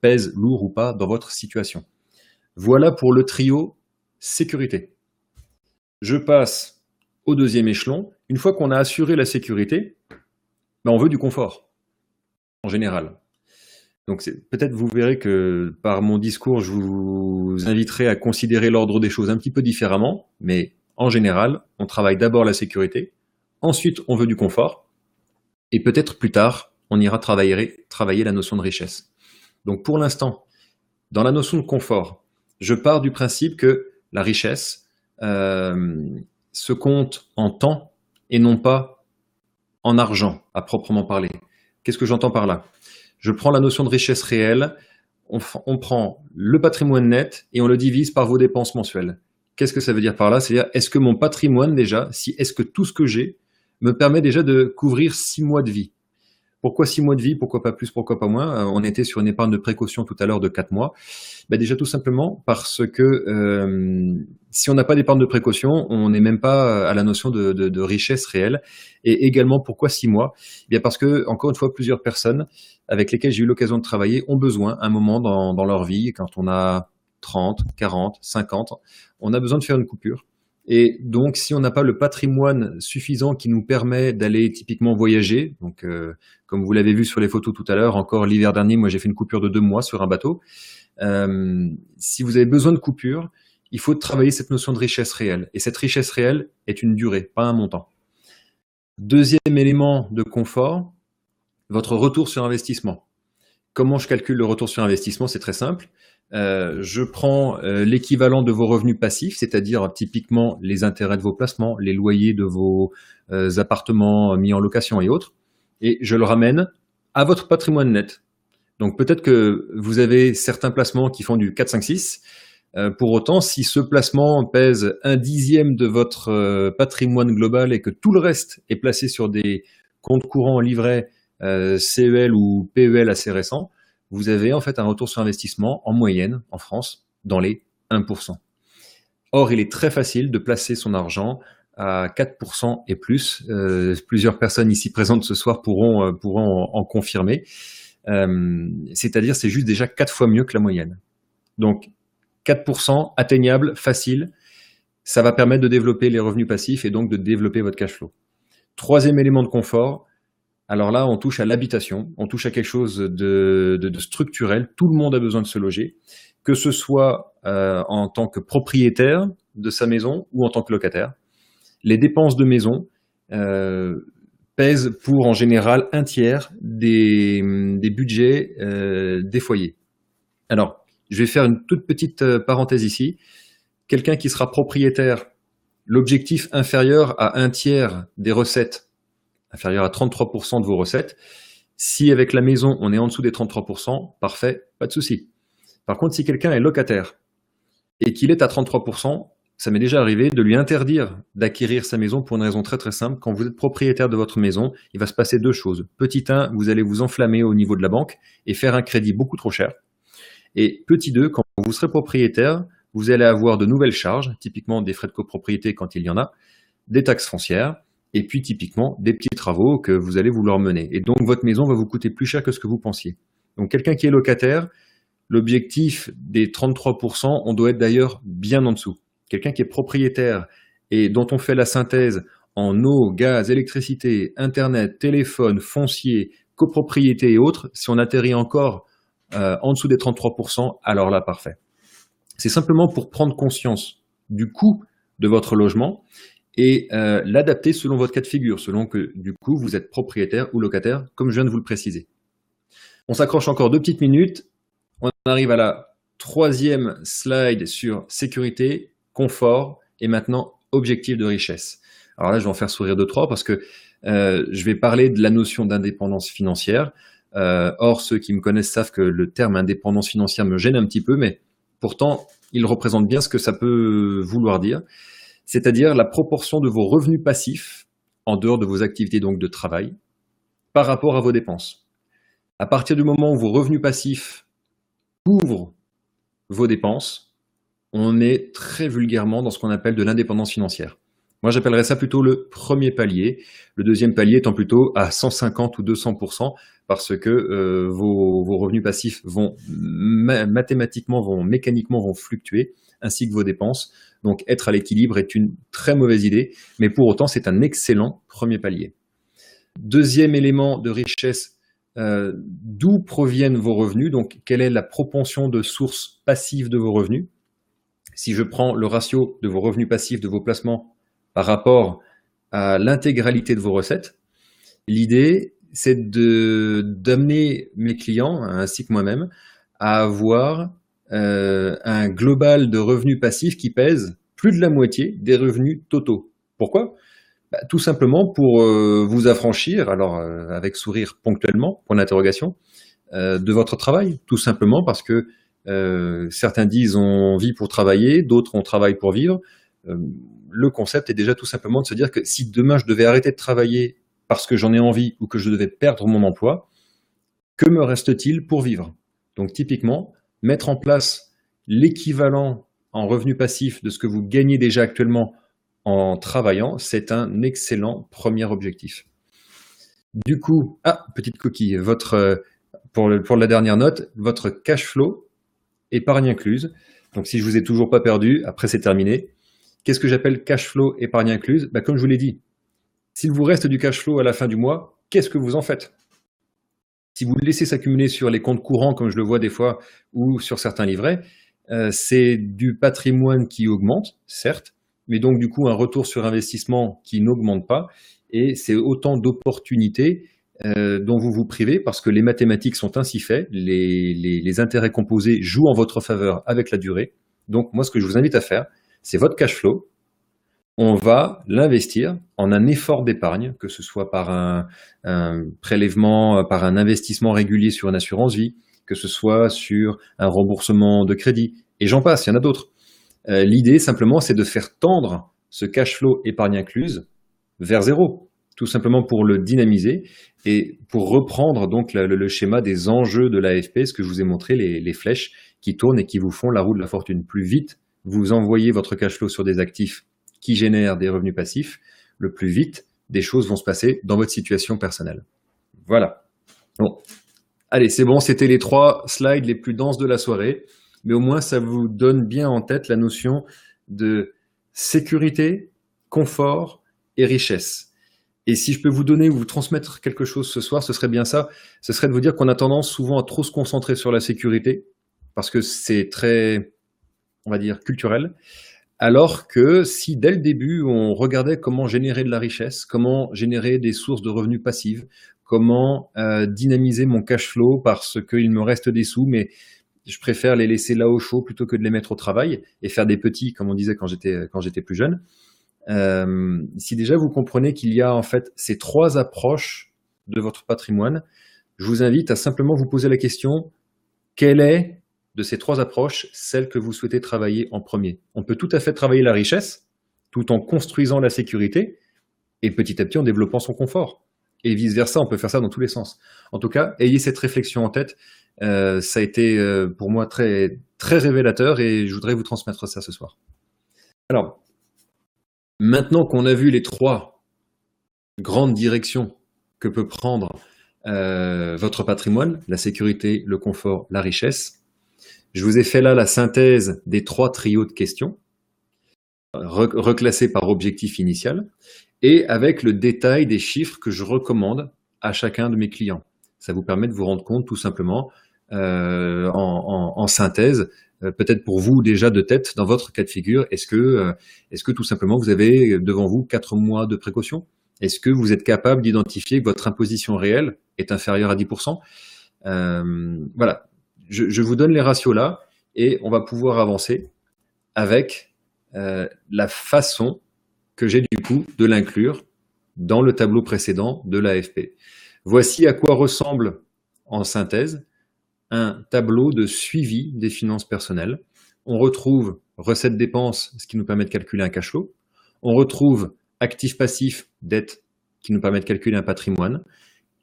pèse lourd ou pas dans votre situation. Voilà pour le trio sécurité. Je passe au deuxième échelon. Une fois qu'on a assuré la sécurité, on veut du confort, en général. Donc, peut-être vous verrez que par mon discours, je vous inviterai à considérer l'ordre des choses un petit peu différemment, mais en général, on travaille d'abord la sécurité, ensuite on veut du confort, et peut-être plus tard, on ira travailler la notion de richesse. Donc pour l'instant, dans la notion de confort, je pars du principe que la richesse se compte en temps et non pas en argent, à proprement parler. Qu'est-ce que j'entends par là? Je prends la notion de richesse réelle, on prend le patrimoine net et on le divise par vos dépenses mensuelles. Qu'est-ce que ça veut dire par là? C'est-à-dire, est-ce que mon patrimoine déjà, est-ce que tout ce que j'ai me permet déjà de couvrir 6 mois de vie? Pourquoi 6 mois de vie? Pourquoi pas plus? Pourquoi pas moins? On était sur une épargne de précaution tout à l'heure de 4 mois. Déjà tout simplement parce que si on n'a pas d'épargne de précaution, on n'est même pas à la notion de richesse réelle. Et également, pourquoi 6 mois? Parce que, encore une fois, plusieurs personnes avec lesquelles j'ai eu l'occasion de travailler ont besoin, à un moment dans leur vie, quand on a 30, 40, 50, on a besoin de faire une coupure. Et donc, si on n'a pas le patrimoine suffisant qui nous permet d'aller typiquement voyager, donc comme vous l'avez vu sur les photos tout à l'heure, encore l'hiver dernier, moi j'ai fait une coupure de 2 mois sur un bateau. Si vous avez besoin de coupure, il faut travailler cette notion de richesse réelle. Et cette richesse réelle est une durée, pas un montant. Deuxième élément de confort, votre retour sur investissement. Comment je calcule le retour sur investissement? C'est très simple. Je prends l'équivalent de vos revenus passifs, c'est-à-dire typiquement les intérêts de vos placements, les loyers de vos appartements mis en location et autres, et je le ramène à votre patrimoine net. Donc peut-être que vous avez certains placements qui font du 4, 5, 6. Pour autant, si ce placement pèse 1/10 de votre patrimoine global et que tout le reste est placé sur des comptes courants livrets CEL ou PEL assez récents, vous avez en fait un retour sur investissement en moyenne en France dans les 1%. Or, il est très facile de placer son argent à 4% et plus. Plusieurs personnes ici présentes ce soir pourront en confirmer. C'est-à-dire, c'est juste déjà 4 fois mieux que la moyenne. Donc, 4% atteignable, facile, ça va permettre de développer les revenus passifs et donc de développer votre cash flow. Troisième élément de confort, alors là, on touche à l'habitation, on touche à quelque chose de structurel. Tout le monde a besoin de se loger, que ce soit en tant que propriétaire de sa maison ou en tant que locataire. Les dépenses de maison pèsent pour en général un tiers des budgets des foyers. Alors, je vais faire une toute petite parenthèse ici. Quelqu'un qui sera propriétaire, l'objectif inférieur à un tiers des recettes, inférieur à 33% de vos recettes. Si avec la maison, on est en dessous des 33%, parfait, pas de souci. Par contre, si quelqu'un est locataire et qu'il est à 33%, ça m'est déjà arrivé de lui interdire d'acquérir sa maison pour une raison très très simple. Quand vous êtes propriétaire de votre maison, il va se passer deux choses. Petit 1, vous allez vous enflammer au niveau de la banque et faire un crédit beaucoup trop cher. Et petit 2, quand vous serez propriétaire, vous allez avoir de nouvelles charges, typiquement des frais de copropriété quand il y en a, des taxes foncières, et puis typiquement des petits travaux que vous allez vouloir mener. Et donc votre maison va vous coûter plus cher que ce que vous pensiez. Donc quelqu'un qui est locataire, l'objectif des 33%, on doit être d'ailleurs bien en dessous. Quelqu'un qui est propriétaire et dont on fait la synthèse en eau, gaz, électricité, internet, téléphone, foncier, copropriété et autres, si on atterrit encore en dessous des 33%, alors là, parfait. C'est simplement pour prendre conscience du coût de votre logement et l'adapter selon votre cas de figure, selon que du coup vous êtes propriétaire ou locataire, comme je viens de vous le préciser. On s'accroche encore 2 petites minutes. On arrive à la troisième slide sur sécurité, confort et maintenant objectif de richesse. Alors là, je vais en faire sourire 2-3 parce que je vais parler de la notion d'indépendance financière. Or, ceux qui me connaissent savent que le terme indépendance financière me gêne un petit peu, mais pourtant, il représente bien ce que ça peut vouloir dire, c'est-à-dire la proportion de vos revenus passifs, en dehors de vos activités donc de travail, par rapport à vos dépenses. À partir du moment où vos revenus passifs couvrent vos dépenses, on est très vulgairement dans ce qu'on appelle de l'indépendance financière. Moi, j'appellerais ça plutôt le premier palier, le deuxième palier étant plutôt à 150 ou 200%, parce que vos revenus passifs vont mécaniquement vont fluctuer, ainsi que vos dépenses. Donc, être à l'équilibre est une très mauvaise idée, mais pour autant, c'est un excellent premier palier. Deuxième élément de richesse, d'où proviennent vos revenus? Donc, quelle est la proportion de sources passives de vos revenus? Si je prends le ratio de vos revenus passifs, de vos placements, par rapport à l'intégralité de vos recettes, l'idée, c'est d'amener mes clients, ainsi que moi-même, à avoir un global de revenus passifs qui pèse plus de la moitié des revenus totaux. Pourquoi? Tout simplement pour vous affranchir, alors avec sourire ponctuellement, point d'interrogation, de votre travail. Tout simplement parce que certains disent on vit pour travailler, d'autres on travaille pour vivre. Le concept est déjà tout simplement de se dire que si demain je devais arrêter de travailler parce que j'en ai envie ou que je devais perdre mon emploi, que me reste-t-il pour vivre? Donc typiquement, mettre en place l'équivalent en revenu passif de ce que vous gagnez déjà actuellement en travaillant, c'est un excellent premier objectif. Du coup, petite coquille, pour la dernière note, votre cash flow, épargne incluse. Donc si je vous ai toujours pas perdu, après c'est terminé. Qu'est-ce que j'appelle cash flow, épargne incluse? Comme je vous l'ai dit, s'il vous reste du cash flow à la fin du mois, qu'est-ce que vous en faites? Si vous le laissez s'accumuler sur les comptes courants, comme je le vois des fois, ou sur certains livrets, c'est du patrimoine qui augmente, certes, mais donc du coup un retour sur investissement qui n'augmente pas, et c'est autant d'opportunités dont vous vous privez parce que les mathématiques sont ainsi faites, les intérêts composés jouent en votre faveur avec la durée. Donc moi, ce que je vous invite à faire, c'est votre cash flow. On va l'investir en un effort d'épargne, que ce soit par un prélèvement, par un investissement régulier sur une assurance vie, que ce soit sur un remboursement de crédit, et j'en passe, il y en a d'autres. L'idée, simplement, c'est de faire tendre ce cash flow épargne incluse vers zéro, tout simplement pour le dynamiser et pour reprendre donc le schéma des enjeux de l'AFP, ce que je vous ai montré, les flèches qui tournent et qui vous font la roue de la fortune. Plus vite vous envoyez votre cash flow sur des actifs qui génère des revenus passifs, le plus vite des choses vont se passer dans votre situation personnelle. Voilà. Bon. Allez, c'est bon, c'était les 3 slides les plus denses de la soirée, mais au moins ça vous donne bien en tête la notion de sécurité, confort et richesse. Et si je peux vous donner ou vous transmettre quelque chose ce soir, ce serait bien ça. Ce serait de vous dire qu'on a tendance souvent à trop se concentrer sur la sécurité, parce que c'est très, on va dire, culturel. Alors que si dès le début, on regardait comment générer de la richesse, comment générer des sources de revenus passifs, comment dynamiser mon cash flow parce qu'il me reste des sous, mais je préfère les laisser là au chaud plutôt que de les mettre au travail et faire des petits, comme on disait quand j'étais plus jeune. Si déjà vous comprenez qu'il y a en fait ces 3 approches de votre patrimoine, je vous invite à simplement vous poser la question, quelle est de ces 3 approches celle que vous souhaitez travailler en premier? On peut tout à fait travailler la richesse tout en construisant la sécurité et petit à petit en développant son confort. Et vice versa, on peut faire ça dans tous les sens. En tout cas, ayez cette réflexion en tête. Ça a été pour moi très, très révélateur et je voudrais vous transmettre ça ce soir. Alors, maintenant qu'on a vu les 3 grandes directions que peut prendre votre patrimoine, la sécurité, le confort, la richesse, je vous ai fait là la synthèse des 3 trios de questions, reclassés par objectif initial, et avec le détail des chiffres que je recommande à chacun de mes clients. Ça vous permet de vous rendre compte tout simplement en synthèse, peut-être pour vous déjà de tête dans votre cas de figure, est-ce que tout simplement vous avez devant vous 4 mois de précaution? Est-ce que vous êtes capable d'identifier que votre imposition réelle est inférieure à 10%? Voilà, je vous donne les ratios là et on va pouvoir avancer avec la façon que j'ai du coup de l'inclure dans le tableau précédent de l'AFP. Voici à quoi ressemble en synthèse un tableau de suivi des finances personnelles. On retrouve recettes-dépenses, ce qui nous permet de calculer un cash flow. On retrouve actifs-passifs, dettes, qui nous permet de calculer un patrimoine.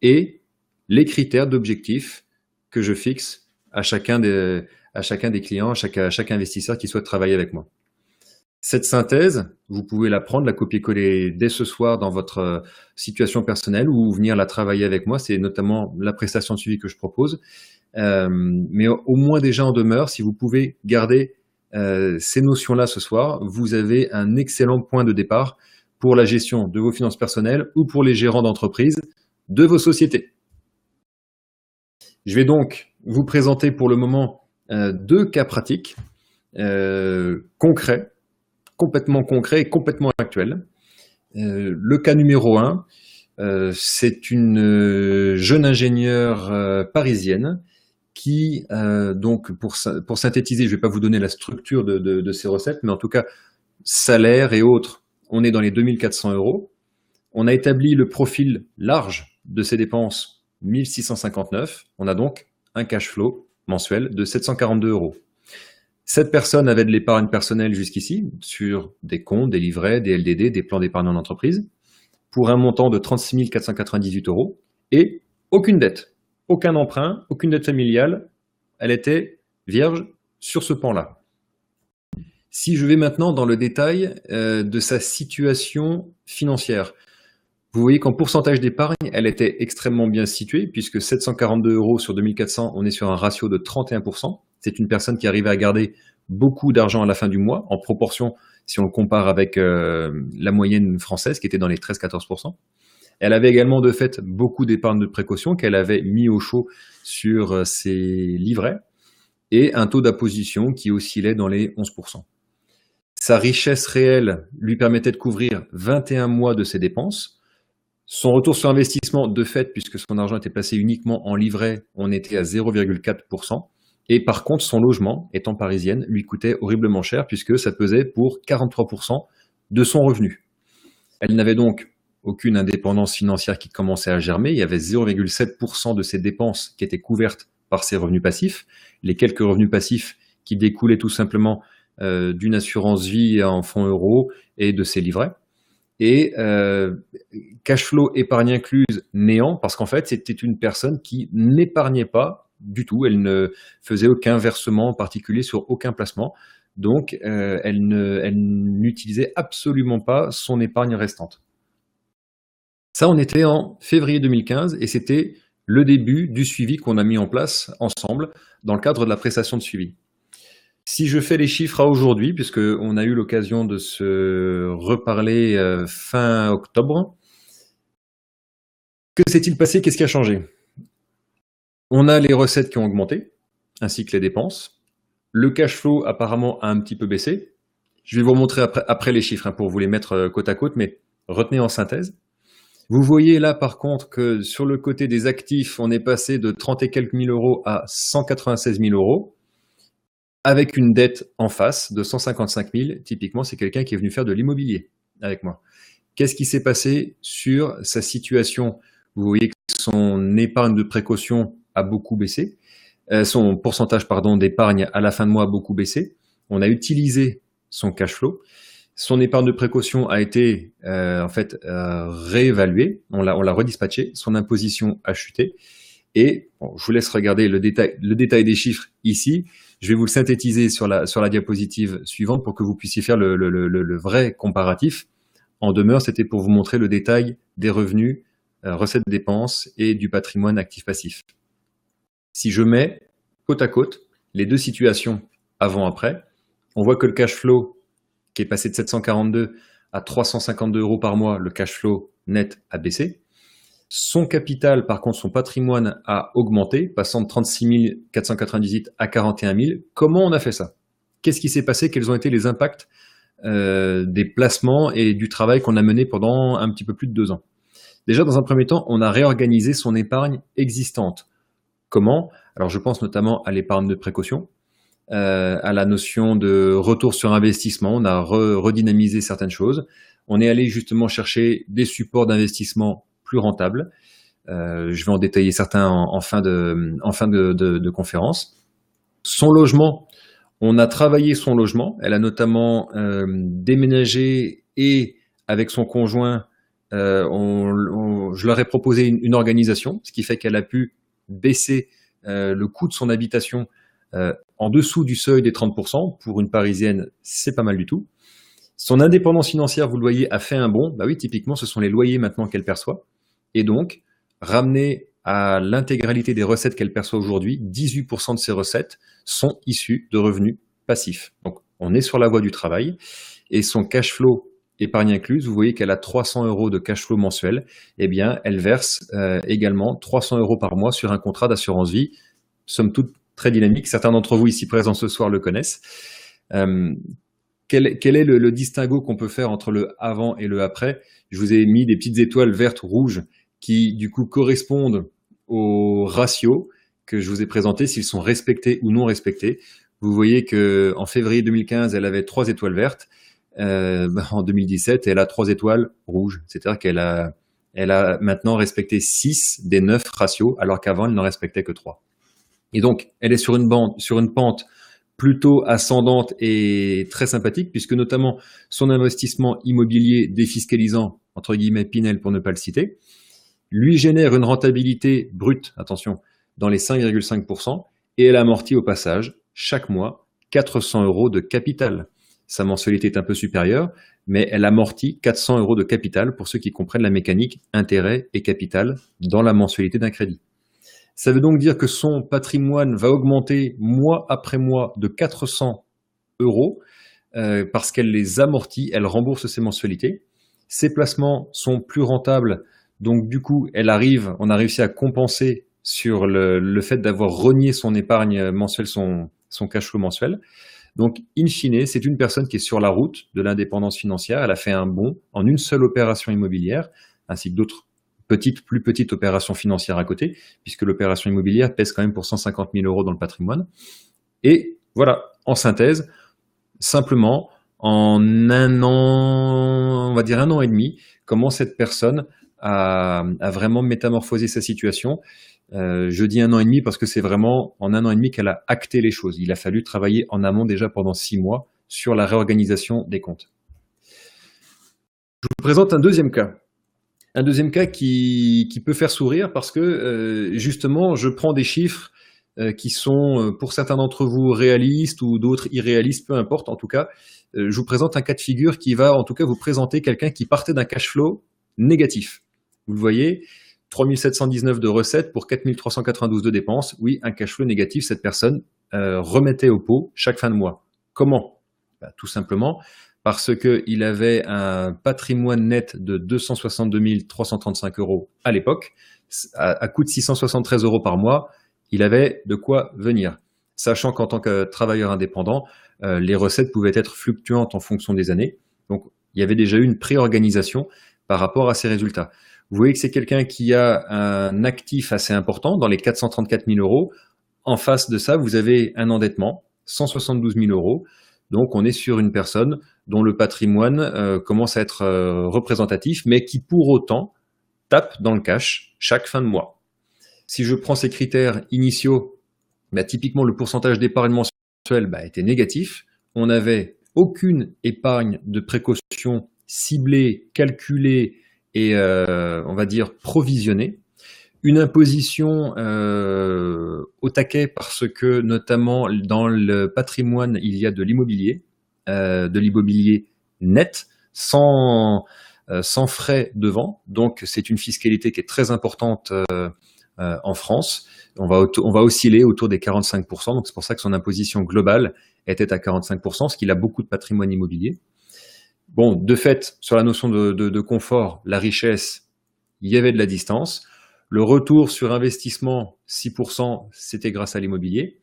Et les critères d'objectifs que je fixe à chacun des clients, à chaque investisseur qui souhaite travailler avec moi. Cette synthèse, vous pouvez la prendre, la copier-coller dès ce soir dans votre situation personnelle ou venir la travailler avec moi. C'est notamment la prestation de suivi que je propose. Mais au moins déjà en demeure, si vous pouvez garder ces notions-là ce soir, vous avez un excellent point de départ pour la gestion de vos finances personnelles ou pour les gérants d'entreprise de vos sociétés. Je vais donc vous présenter pour le moment 2 cas pratiques concrets, complètement concrets et complètement actuels. Le cas numéro 1, c'est une jeune ingénieure parisienne qui, donc pour synthétiser, je ne vais pas vous donner la structure de ces recettes, mais en tout cas, salaire et autres, on est dans les 2400 €. On a établi le profil large de ses dépenses, 1659. On a donc un cash flow mensuel de 742 €. Cette personne avait de l'épargne personnelle jusqu'ici, sur des comptes, des livrets, des LDD, des plans d'épargne en entreprise, pour un montant de 36 498 € et aucune dette, aucun emprunt, aucune dette familiale. Elle était vierge sur ce pan-là. Si je vais maintenant dans le détail de sa situation financière, vous voyez qu'en pourcentage d'épargne, elle était extrêmement bien située, puisque 742 € sur 2400, on est sur un ratio de 31%. C'est une personne qui arrivait à garder beaucoup d'argent à la fin du mois, en proportion, si on le compare avec la moyenne française, qui était dans les 13-14%. Elle avait également, de fait, beaucoup d'épargne de précaution qu'elle avait mis au chaud sur ses livrets, et un taux d'imposition qui oscillait dans les 11%. Sa richesse réelle lui permettait de couvrir 21 mois de ses dépenses. Son retour sur investissement, de fait, puisque son argent était placé uniquement en livret, on était à 0,4%. Et par contre, son logement, étant parisienne, lui coûtait horriblement cher, puisque ça pesait pour 43% de son revenu. Elle n'avait donc aucune indépendance financière qui commençait à germer. Il y avait 0,7% de ses dépenses qui étaient couvertes par ses revenus passifs. Les quelques revenus passifs qui découlaient tout simplement d'une assurance vie en fonds euros et de ses livrets. Et cash flow épargne incluse néant, parce qu'en fait, c'était une personne qui n'épargnait pas du tout. Elle ne faisait aucun versement particulier sur aucun placement. Donc, elle n'utilisait absolument pas son épargne restante. Ça, on était en février 2015 et c'était le début du suivi qu'on a mis en place ensemble dans le cadre de la prestation de suivi. Si je fais les chiffres à aujourd'hui, puisqu'on a eu l'occasion de se reparler fin octobre, que s'est-il passé? Qu'est-ce qui a changé? On a les recettes qui ont augmenté, ainsi que les dépenses. Le cash flow apparemment a un petit peu baissé. Je vais vous remontrer après les chiffres pour vous les mettre côte à côte, mais retenez en synthèse. Vous voyez là par contre que sur le côté des actifs, on est passé de 30 et quelques mille euros à 196 000 euros, avec une dette en face de 155 000. Typiquement, c'est quelqu'un qui est venu faire de l'immobilier avec moi. Qu'est-ce qui s'est passé sur sa situation? Vous voyez que son épargne de précaution a beaucoup baissé. Son pourcentage d'épargne à la fin de mois a beaucoup baissé. On a utilisé son cash flow. Son épargne de précaution a été réévaluée. On l'a redispatché. Son imposition a chuté. Et bon, je vous laisse regarder le détail des chiffres ici. Je vais vous le synthétiser sur la diapositive suivante pour que vous puissiez faire le vrai comparatif. En demeure, c'était pour vous montrer le détail des revenus, recettes dépenses et du patrimoine actif-passif. Si je mets côte à côte les deux situations avant-après, on voit que le cash flow qui est passé de 742 à 352 euros par mois, le cash flow net a baissé. Son capital, par contre, son patrimoine a augmenté, passant de 36 498 à 41 000. Comment on a fait ça? Qu'est-ce qui s'est passé? Quels ont été les impacts des placements et du travail qu'on a mené pendant un petit peu plus de 2 ans? Déjà, dans un premier temps, on a réorganisé son épargne existante. Comment? Alors, je pense notamment à l'épargne de précaution, à la notion de retour sur investissement. On a redynamisé certaines choses. On est allé justement chercher des supports d'investissement plus rentables. Je vais en détailler certains en fin de conférence. Son logement, on a travaillé son logement. Elle a notamment déménagé et avec son conjoint, je leur ai proposé une organisation, ce qui fait qu'elle a pu baisser le coût de son habitation en dessous du seuil des 30%. Pour une Parisienne, c'est pas mal du tout. Son indépendance financière, vous le voyez, a fait un bond. Bah oui, typiquement, ce sont les loyers maintenant qu'elle perçoit. Et donc, ramener à l'intégralité des recettes qu'elle perçoit aujourd'hui, 18% de ces recettes sont issues de revenus passifs. Donc, on est sur la voie du travail. Et son cash flow épargne incluse, vous voyez qu'elle a 300 euros de cash flow mensuel. Eh bien, elle verse également 300 euros par mois sur un contrat d'assurance vie, somme toute très dynamique. Certains d'entre vous ici présents ce soir le connaissent. Quel est le distinguo qu'on peut faire entre le avant et le après? Je vous ai mis des petites étoiles vertes, rouges, qui du coup correspondent aux ratios que je vous ai présentés, s'ils sont respectés ou non respectés. Vous voyez que en février 2015, elle avait 3 étoiles vertes. En 2017, elle a 3 étoiles rouges. C'est-à-dire qu'elle a maintenant respecté 6 des 9 ratios, alors qu'avant, elle n'en respectait que 3. Et donc, elle est sur une pente plutôt ascendante et très sympathique, puisque notamment son investissement immobilier défiscalisant, entre guillemets Pinel pour ne pas le citer, lui génère une rentabilité brute, attention, dans les 5,5%, et elle amortit au passage, chaque mois, 400 euros de capital. Sa mensualité est un peu supérieure, mais elle amortit 400 euros de capital pour ceux qui comprennent la mécanique intérêt et capital dans la mensualité d'un crédit. Ça veut donc dire que son patrimoine va augmenter mois après mois de 400 euros parce qu'elle les amortit, elle rembourse ses mensualités. Ses placements sont plus rentables, donc du coup, on a réussi à compenser sur le fait d'avoir rogné son épargne mensuelle, son cash flow mensuel. Donc, in fine, c'est une personne qui est sur la route de l'indépendance financière. Elle a fait un bond en une seule opération immobilière, ainsi que d'autres plus petites opérations financières à côté, puisque l'opération immobilière pèse quand même pour 150 000 euros dans le patrimoine. Et voilà, en synthèse, simplement, en un an, on va dire 1 an et demi, comment cette personne a vraiment métamorphosé sa situation. Je dis 1 an et demi parce que c'est vraiment en 1 an et demi qu'elle a acté les choses. Il a fallu travailler en amont déjà pendant 6 mois sur la réorganisation des comptes. Je vous présente un deuxième cas. Un deuxième cas qui peut faire sourire parce que justement, je prends des chiffres qui sont, pour certains d'entre vous, réalistes ou d'autres irréalistes, peu importe. En tout cas, je vous présente un cas de figure qui va en tout cas vous présenter quelqu'un qui partait d'un cash flow négatif. Vous le voyez, 3 719 de recettes pour 4 392 de dépenses. Oui, un cash flow négatif, cette personne remettait au pot chaque fin de mois. Comment? Tout simplement parce qu'il avait un patrimoine net de 262 335 € à l'époque, à coût de 673 € par mois. Il avait de quoi venir. Sachant qu'en tant que travailleur indépendant, les recettes pouvaient être fluctuantes en fonction des années. Donc, il y avait déjà eu une pré-organisation par rapport à ces résultats. Vous voyez que c'est quelqu'un qui a un actif assez important, dans les 434 000 €. En face de ça, vous avez un endettement, 172 000 €. Donc, on est sur une personne dont le patrimoine commence à être représentatif, mais qui pour autant tape dans le cash chaque fin de mois. Si je prends ces critères initiaux, typiquement le pourcentage d'épargne mensuelle était négatif. On n'avait aucune épargne de précaution ciblée, calculée et on va dire provisionnée. Une imposition au taquet parce que notamment dans le patrimoine, il y a de l'immobilier net, sans frais devant. Donc c'est une fiscalité qui est très importante en France. On va osciller autour des 45%, donc c'est pour ça que son imposition globale était à 45%, parce qu'il a beaucoup de patrimoine immobilier. Bon, de fait, sur la notion de confort, la richesse, il y avait de la distance. Le retour sur investissement, 6%, c'était grâce à l'immobilier.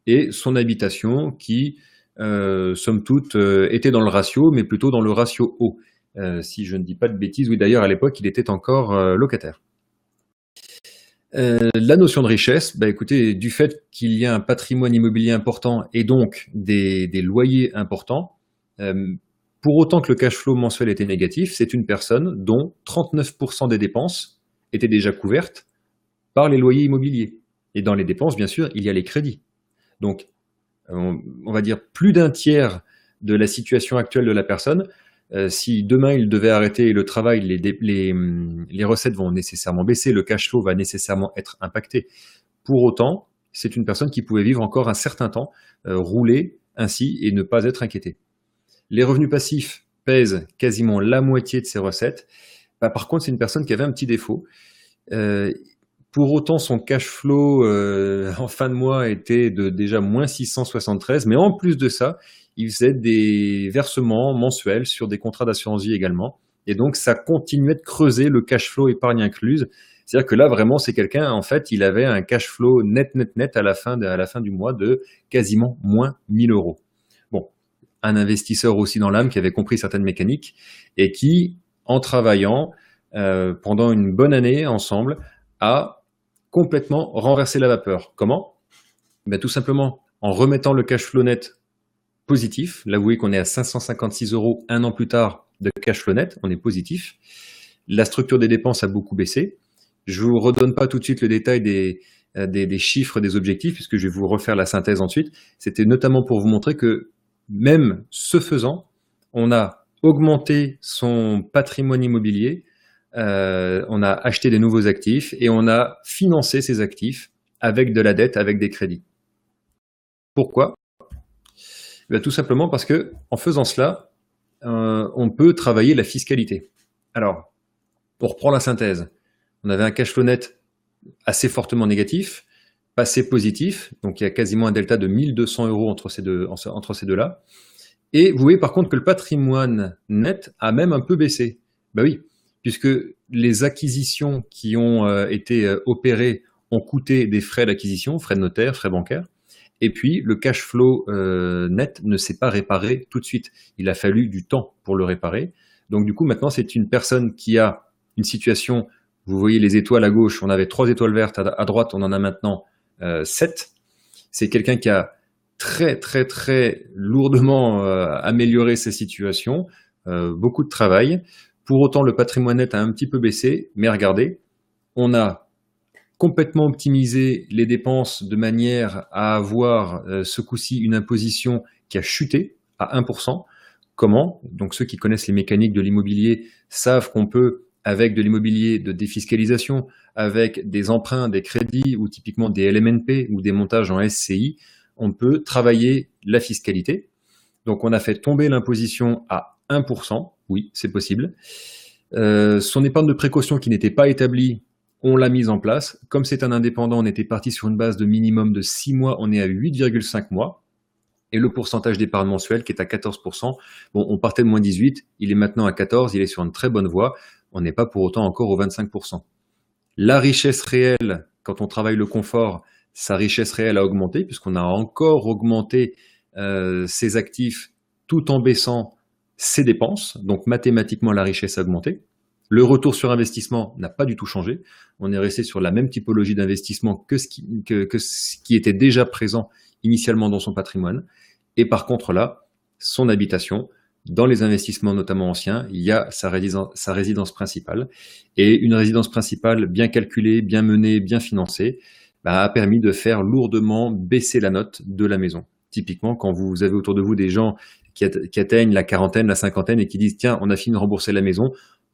Et son habitation qui, somme toute, était dans le ratio, mais plutôt dans le ratio haut. Si je ne dis pas de bêtises, oui, d'ailleurs, à l'époque, il était encore locataire. La notion de richesse, écoutez, du fait qu'il y a un patrimoine immobilier important et donc des loyers importants, pour autant que le cash flow mensuel était négatif, c'est une personne dont 39% des dépenses étaient déjà couvertes par les loyers immobiliers. Et dans les dépenses, bien sûr, il y a les crédits. Donc, on va dire plus d'un tiers de la situation actuelle de la personne. Si demain il devait arrêter le travail, les recettes vont nécessairement baisser, le cash flow va nécessairement être impacté. Pour autant, c'est une personne qui pouvait vivre encore un certain temps, rouler ainsi et ne pas être inquiété. Les revenus passifs pèsent quasiment la moitié de ses recettes. Par contre, c'est une personne qui avait un petit défaut. Pour autant, son cash flow en fin de mois était de déjà moins 673, mais en plus de ça, il faisait des versements mensuels sur des contrats d'assurance vie également. Et donc, ça continuait de creuser le cash flow épargne incluse. C'est-à-dire que là, vraiment, c'est quelqu'un, en fait, il avait un cash flow net à la fin du mois de quasiment moins 1000 €. Bon, un investisseur aussi dans l'âme qui avait compris certaines mécaniques et qui, en travaillant pendant une bonne année ensemble, a complètement renversé la vapeur. Comment? Tout simplement en remettant le cash flow net positif. Là, vous voyez qu'on est à 556 € un an plus tard de cash flow net, on est positif. La structure des dépenses a beaucoup baissé. Je vous redonne pas tout de suite le détail des chiffres, des objectifs, puisque je vais vous refaire la synthèse ensuite. C'était notamment pour vous montrer que même ce faisant, on a augmenté son patrimoine immobilier, on a acheté des nouveaux actifs et on a financé ces actifs avec de la dette, avec des crédits. Pourquoi? Tout simplement parce que en faisant cela, on peut travailler la fiscalité. Alors, on reprend la synthèse. On avait un cash flow net assez fortement négatif, passé positif, donc il y a quasiment un delta de 1200 € entre ces deux-là. Et vous voyez par contre que le patrimoine net a même un peu baissé. Oui, puisque les acquisitions qui ont été opérées ont coûté des frais d'acquisition, frais de notaire, frais bancaires. Et puis, le cash flow net ne s'est pas réparé tout de suite. Il a fallu du temps pour le réparer. Donc, du coup, maintenant, c'est une personne qui a une situation, vous voyez les étoiles à gauche, on avait 3 étoiles vertes, à droite, on en a maintenant 7. C'est quelqu'un qui a très, très, très lourdement amélioré sa situation, beaucoup de travail. Pour autant, le patrimoine net a un petit peu baissé, mais regardez, on a complètement optimiser les dépenses de manière à avoir ce coup-ci une imposition qui a chuté à 1%. Comment? Donc ceux qui connaissent les mécaniques de l'immobilier savent qu'on peut, avec de l'immobilier de défiscalisation, avec des emprunts, des crédits ou typiquement des LMNP ou des montages en SCI, on peut travailler la fiscalité. Donc on a fait tomber l'imposition à 1%, oui, c'est possible. Son épargne de précaution qui n'était pas établie, on l'a mise en place. Comme c'est un indépendant, on était parti sur une base de minimum de 6 mois, on est à 8,5 mois. Et le pourcentage d'épargne mensuelle qui est à 14%, bon, on partait de moins 18, il est maintenant à 14, il est sur une très bonne voie, on n'est pas pour autant encore au 25%. La richesse réelle, quand on travaille le confort, sa richesse réelle a augmenté, puisqu'on a encore augmenté ses actifs tout en baissant ses dépenses, donc mathématiquement la richesse a augmenté. Le retour sur investissement n'a pas du tout changé, on est resté sur la même typologie d'investissement que ce qui était déjà présent initialement dans son patrimoine. Et par contre là, son habitation, dans les investissements notamment anciens, il y a sa résidence principale. Et une résidence principale bien calculée, bien menée, bien financée, a permis de faire lourdement baisser la note de la maison. Typiquement, quand vous avez autour de vous des gens qui atteignent la quarantaine, la cinquantaine et qui disent « Tiens, on a fini de rembourser la maison »,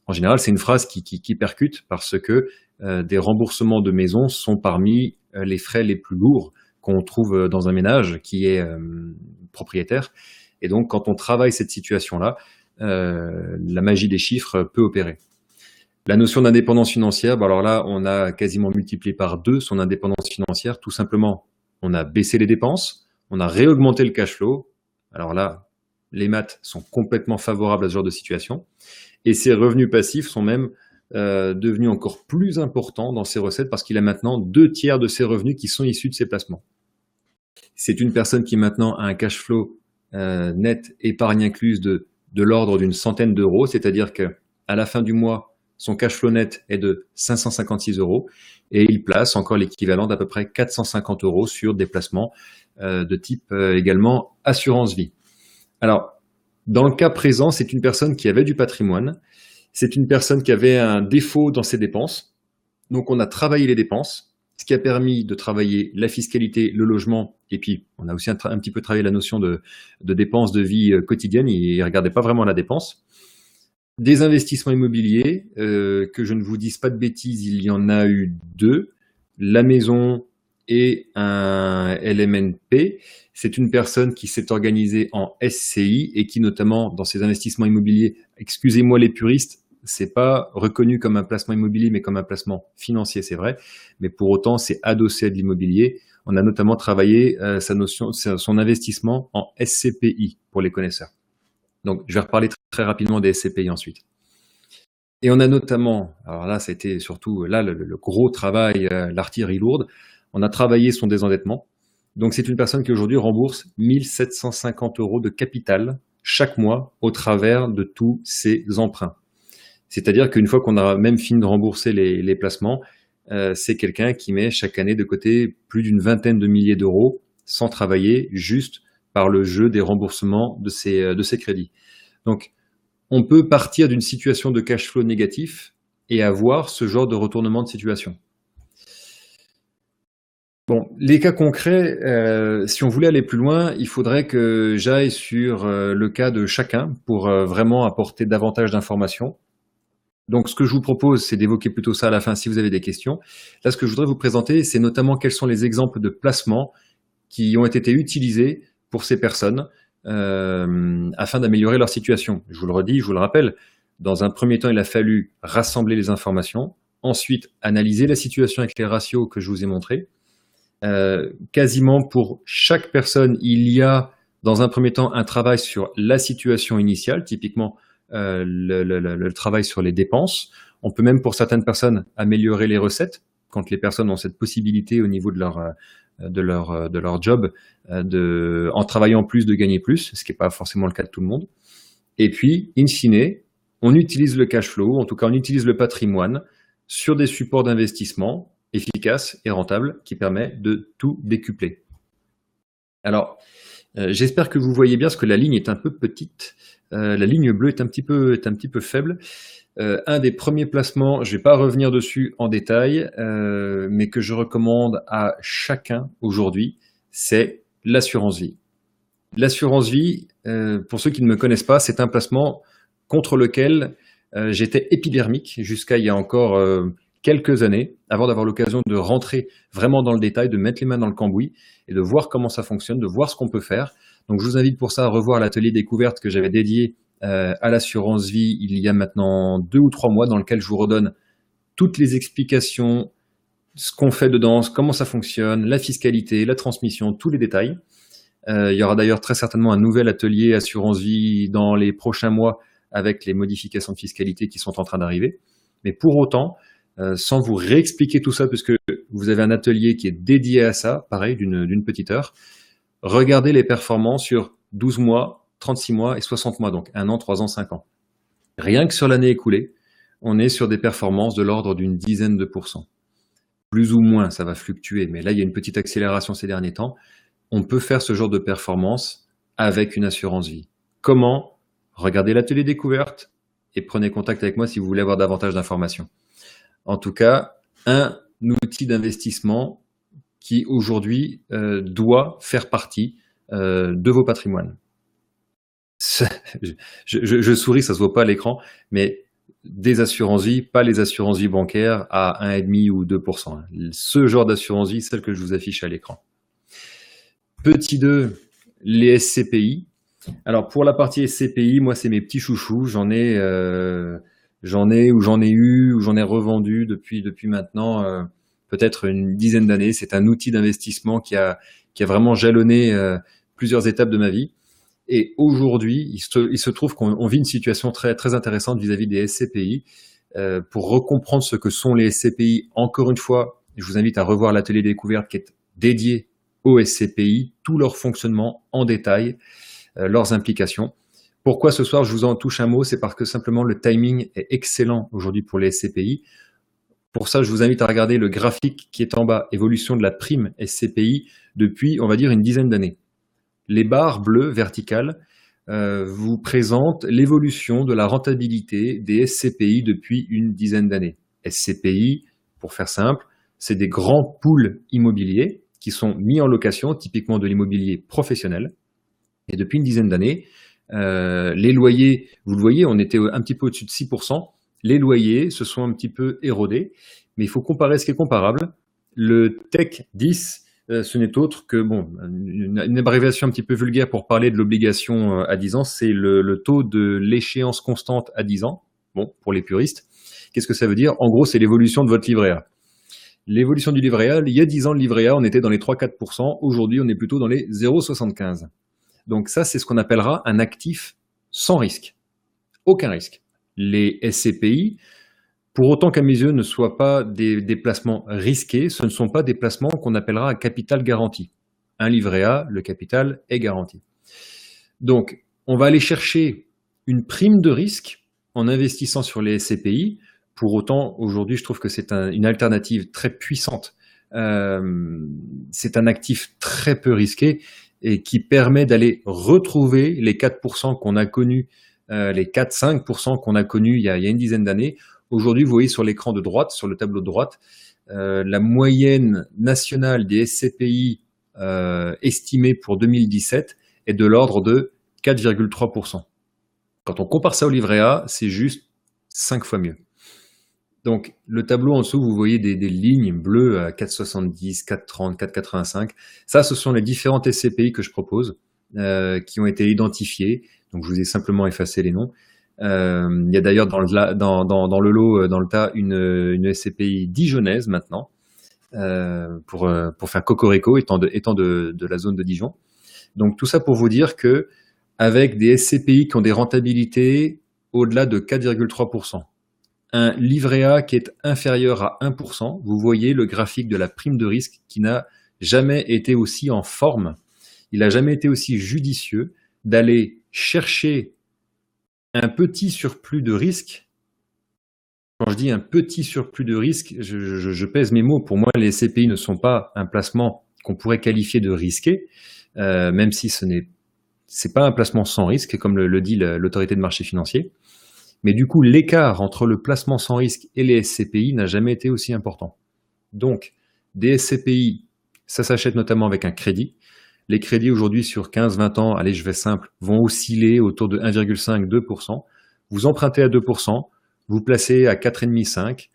en général, c'est une phrase qui percute parce que des remboursements de maison sont parmi les frais les plus lourds qu'on trouve dans un ménage qui est propriétaire. Et donc, quand on travaille cette situation-là, la magie des chiffres peut opérer. La notion d'indépendance financière, alors là, on a quasiment multiplié par 2 son indépendance financière. Tout simplement, on a baissé les dépenses, on a réaugmenté le cash flow. Alors là, les maths sont complètement favorables à ce genre de situation. Et ses revenus passifs sont même devenus encore plus importants dans ses recettes parce qu'il a maintenant 2/3 de ses revenus qui sont issus de ses placements. C'est une personne qui maintenant a un cash flow net, épargne incluse, de l'ordre d'une centaine d'euros, c'est-à-dire qu'à la fin du mois, son cash flow net est de 556 euros et il place encore l'équivalent d'à peu près 450 euros sur des placements de type également assurance vie. Alors, dans le cas présent, c'est une personne qui avait du patrimoine, c'est une personne qui avait un défaut dans ses dépenses, donc on a travaillé les dépenses, ce qui a permis de travailler la fiscalité, le logement, et puis on a aussi un petit peu travaillé la notion de dépenses de vie quotidienne, il ne regardait pas vraiment la dépense. Des investissements immobiliers, que je ne vous dise pas de bêtises, il y en a eu 2, la maison et un LMNP. C'est une personne qui s'est organisée en SCI et qui notamment dans ses investissements immobiliers, excusez-moi les puristes, c'est pas reconnu comme un placement immobilier mais comme un placement financier, c'est vrai, mais pour autant c'est adossé à de l'immobilier. On a notamment travaillé son investissement en SCPI pour les connaisseurs. Donc je vais reparler très rapidement des SCPI ensuite. Et on a notamment, alors là ça a été surtout là le gros travail, l'artillerie lourde, on a travaillé son désendettement. Donc c'est une personne qui aujourd'hui rembourse 1 750 euros de capital chaque mois au travers de tous ses emprunts. C'est-à-dire qu'une fois qu'on a même fini de rembourser les placements, c'est quelqu'un qui met chaque année de côté plus d'une vingtaine de milliers d'euros sans travailler, juste par le jeu des remboursements de ses crédits. Donc on peut partir d'une situation de cash flow négatif et avoir ce genre de retournement de situation. Bon, les cas concrets, si on voulait aller plus loin, il faudrait que j'aille sur le cas de chacun pour vraiment apporter davantage d'informations. Donc, ce que je vous propose, c'est d'évoquer plutôt ça à la fin si vous avez des questions. Là, ce que je voudrais vous présenter, c'est notamment quels sont les exemples de placements qui ont été utilisés pour ces personnes afin d'améliorer leur situation. Je vous le redis, je vous le rappelle, dans un premier temps, il a fallu rassembler les informations, ensuite analyser la situation avec les ratios que je vous ai montrés. Quasiment pour chaque personne, il y a dans un premier temps un travail sur la situation initiale, typiquement le travail sur les dépenses. On peut même pour certaines personnes améliorer les recettes quand les personnes ont cette possibilité au niveau de leur job en travaillant plus de gagner plus, ce qui n'est pas forcément le cas de tout le monde. Et puis, in fine, on utilise le cash flow, en tout cas on utilise le patrimoine sur des supports d'investissement efficace et rentable qui permet de tout décupler. Alors, j'espère que vous voyez bien parce que la ligne est un peu petite. La ligne bleue est un petit peu faible. Un des premiers placements, je ne vais pas revenir dessus en détail, mais que je recommande à chacun aujourd'hui, c'est l'assurance vie. L'assurance vie, pour ceux qui ne me connaissent pas, c'est un placement contre lequel j'étais épidermique jusqu'à il y a encore quelques années avant d'avoir l'occasion de rentrer vraiment dans le détail, de mettre les mains dans le cambouis et de voir comment ça fonctionne, de voir ce qu'on peut faire. Donc, je vous invite pour ça à revoir l'atelier découverte que j'avais dédié à l'assurance vie il y a maintenant 2 ou 3 mois, dans lequel je vous redonne toutes les explications, ce qu'on fait dedans, comment ça fonctionne, la fiscalité, la transmission, tous les détails. Il y aura d'ailleurs très certainement un nouvel atelier assurance vie dans les prochains mois avec les modifications de fiscalité qui sont en train d'arriver. Mais pour autant, sans vous réexpliquer tout ça, puisque vous avez un atelier qui est dédié à ça, pareil, d'une petite heure, regardez les performances sur 12 mois, 36 mois et 60 mois, donc 1 an, 3 ans, 5 ans. Rien que sur l'année écoulée, on est sur des performances de l'ordre d'une dizaine de pourcents. Plus ou moins, ça va fluctuer, mais là, il y a une petite accélération ces derniers temps. On peut faire ce genre de performance avec une assurance vie. Comment? Regardez l'atelier découverte et prenez contact avec moi si vous voulez avoir davantage d'informations. En tout cas, un outil d'investissement qui aujourd'hui doit faire partie de vos patrimoines. Je souris, ça se voit pas à l'écran, mais des assurances vie, pas les assurances vie bancaires à 1,5 ou 2%. Ce genre d'assurance vie, celle que je vous affiche à l'écran. Petit 2, les SCPI. Alors pour la partie SCPI, moi c'est mes petits chouchous, j'en ai eu ou j'en ai revendu depuis maintenant peut-être une dizaine d'années. C'est un outil d'investissement qui a vraiment jalonné plusieurs étapes de ma vie. Et aujourd'hui, il se trouve qu'on vit une situation très, très intéressante vis-à-vis des SCPI. Pour recomprendre ce que sont les SCPI, encore une fois, je vous invite à revoir l'atelier découverte qui est dédié aux SCPI, tout leur fonctionnement en détail, leurs implications. Pourquoi ce soir je vous en touche un mot? C'est parce que simplement le timing est excellent aujourd'hui pour les SCPI. Pour ça, je vous invite à regarder le graphique qui est en bas, évolution de la prime SCPI depuis, on va dire, une dizaine d'années. Les barres bleues verticales vous présentent l'évolution de la rentabilité des SCPI depuis une dizaine d'années. SCPI, pour faire simple, c'est des grands pools immobiliers qui sont mis en location, typiquement de l'immobilier professionnel. Et depuis une dizaine d'années, les loyers, vous le voyez, on était un petit peu au-dessus de 6%. Les loyers se sont un petit peu érodés, mais il faut comparer ce qui est comparable. Le Tech 10, ce n'est autre que une abréviation un petit peu vulgaire pour parler de l'obligation à 10 ans, c'est le taux de l'échéance constante à 10 ans. Bon, pour les puristes, qu'est-ce que ça veut dire? En gros, c'est l'évolution de votre livret A. L'évolution du livret A, il y a 10 ans, le livret A, on était dans les 3-4%. Aujourd'hui, on est plutôt dans les 0,75%. Donc ça, c'est ce qu'on appellera un actif sans risque. Aucun risque. Les SCPI, pour autant qu'à mes yeux ne soient pas des placements risqués, ce ne sont pas des placements qu'on appellera à capital garanti. Un livret A, le capital est garanti. Donc, on va aller chercher une prime de risque en investissant sur les SCPI. Pour autant, aujourd'hui, je trouve que c'est une alternative très puissante. C'est un actif très peu risqué et qui permet d'aller retrouver les 4% qu'on a connus, les 4-5% qu'on a connus il y a une dizaine d'années. Aujourd'hui, vous voyez sur l'écran de droite, sur le tableau de droite, la moyenne nationale des SCPI estimée pour 2017 est de l'ordre de 4,3%. Quand on compare ça au livret A, c'est juste 5 fois mieux. Donc, le tableau en dessous, vous voyez des lignes bleues à 4,70, 4,30, 4,85. Ça, ce sont les différentes SCPI que je propose, qui ont été identifiées. Donc, je vous ai simplement effacé les noms. Il y a d'ailleurs dans le lot, dans le tas, une SCPI dijonnaise maintenant, pour faire cocorico, étant de la zone de Dijon. Donc, tout ça pour vous dire que avec des SCPI qui ont des rentabilités au-delà de 4,3%, un livret A qui est inférieur à 1%, vous voyez le graphique de la prime de risque qui n'a jamais été aussi en forme, il n'a jamais été aussi judicieux d'aller chercher un petit surplus de risque. Quand je dis un petit surplus de risque, je pèse mes mots. Pour moi, les SCPI ne sont pas un placement qu'on pourrait qualifier de risqué, même si c'est pas un placement sans risque, comme le dit l'autorité de marché financier. Mais du coup, l'écart entre le placement sans risque et les SCPI n'a jamais été aussi important. Donc, des SCPI, ça s'achète notamment avec un crédit. Les crédits aujourd'hui sur 15-20 ans, allez, je vais simple, vont osciller autour de 1,5-2%. Vous empruntez à 2%, vous placez à 4,5-5%.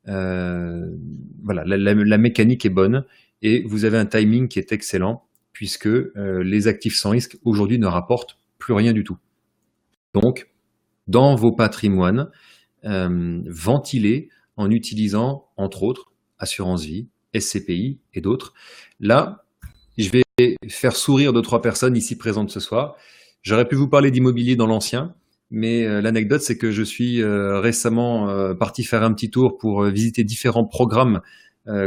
Voilà, la mécanique est bonne et vous avez un timing qui est excellent puisque les actifs sans risque aujourd'hui ne rapportent plus rien du tout. Donc, dans vos patrimoines, ventilez en utilisant, entre autres, assurance vie, SCPI et d'autres. Là, je vais faire sourire 2-3 personnes ici présentes ce soir. J'aurais pu vous parler d'immobilier dans l'ancien, mais l'anecdote, c'est que je suis récemment parti faire un petit tour pour visiter différents programmes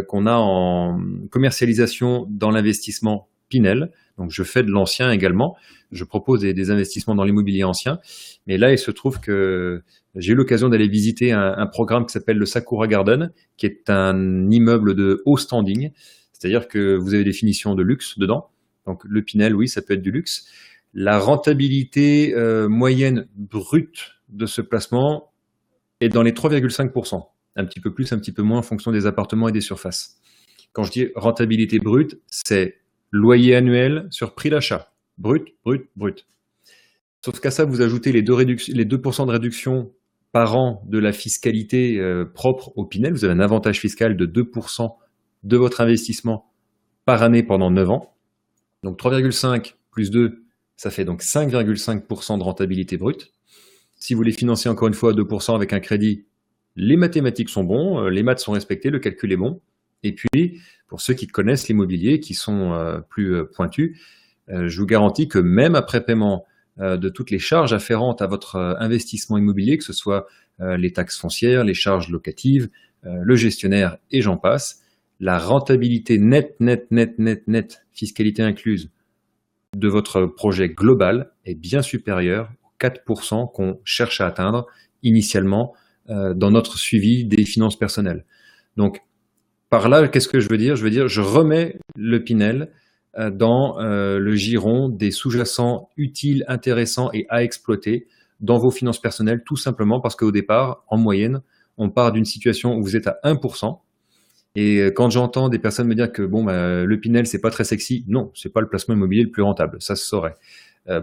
qu'on a en commercialisation dans l'investissement Pinel. Donc, je fais de l'ancien également. Je propose des investissements dans l'immobilier ancien. Mais là, il se trouve que j'ai eu l'occasion d'aller visiter un programme qui s'appelle le Sakura Garden, qui est un immeuble de haut standing. C'est-à-dire que vous avez des finitions de luxe dedans. Donc, le Pinel, oui, ça peut être du luxe. La rentabilité moyenne brute de ce placement est dans les 3,5%. Un petit peu plus, un petit peu moins en fonction des appartements et des surfaces. Quand je dis rentabilité brute, c'est loyer annuel sur prix d'achat. Brut, brut, brut. Sauf qu'à ça, vous ajoutez les 2% de réduction par an de la fiscalité propre au Pinel. Vous avez un avantage fiscal de 2% de votre investissement par année pendant 9 ans. Donc 3,5 plus 2, ça fait donc 5,5% de rentabilité brute. Si vous les financez encore une fois à 2% avec un crédit, les mathématiques sont bons, les maths sont respectées, le calcul est bon. Et puis, pour ceux qui connaissent l'immobilier, qui sont plus pointus, je vous garantis que même après paiement de toutes les charges afférentes à votre investissement immobilier, que ce soit les taxes foncières, les charges locatives, le gestionnaire et j'en passe, la rentabilité nette, fiscalité incluse, de votre projet global est bien supérieure aux 4% qu'on cherche à atteindre initialement dans notre suivi des finances personnelles. Donc, par là, qu'est-ce que je veux dire? Je veux dire, je remets le Pinel dans le giron des sous-jacents utiles, intéressants et à exploiter dans vos finances personnelles, tout simplement parce qu'au départ, en moyenne, on part d'une situation où vous êtes à 1%. Et quand j'entends des personnes me dire que bon, le Pinel, c'est pas très sexy, non, c'est pas le placement immobilier le plus rentable, ça se saurait.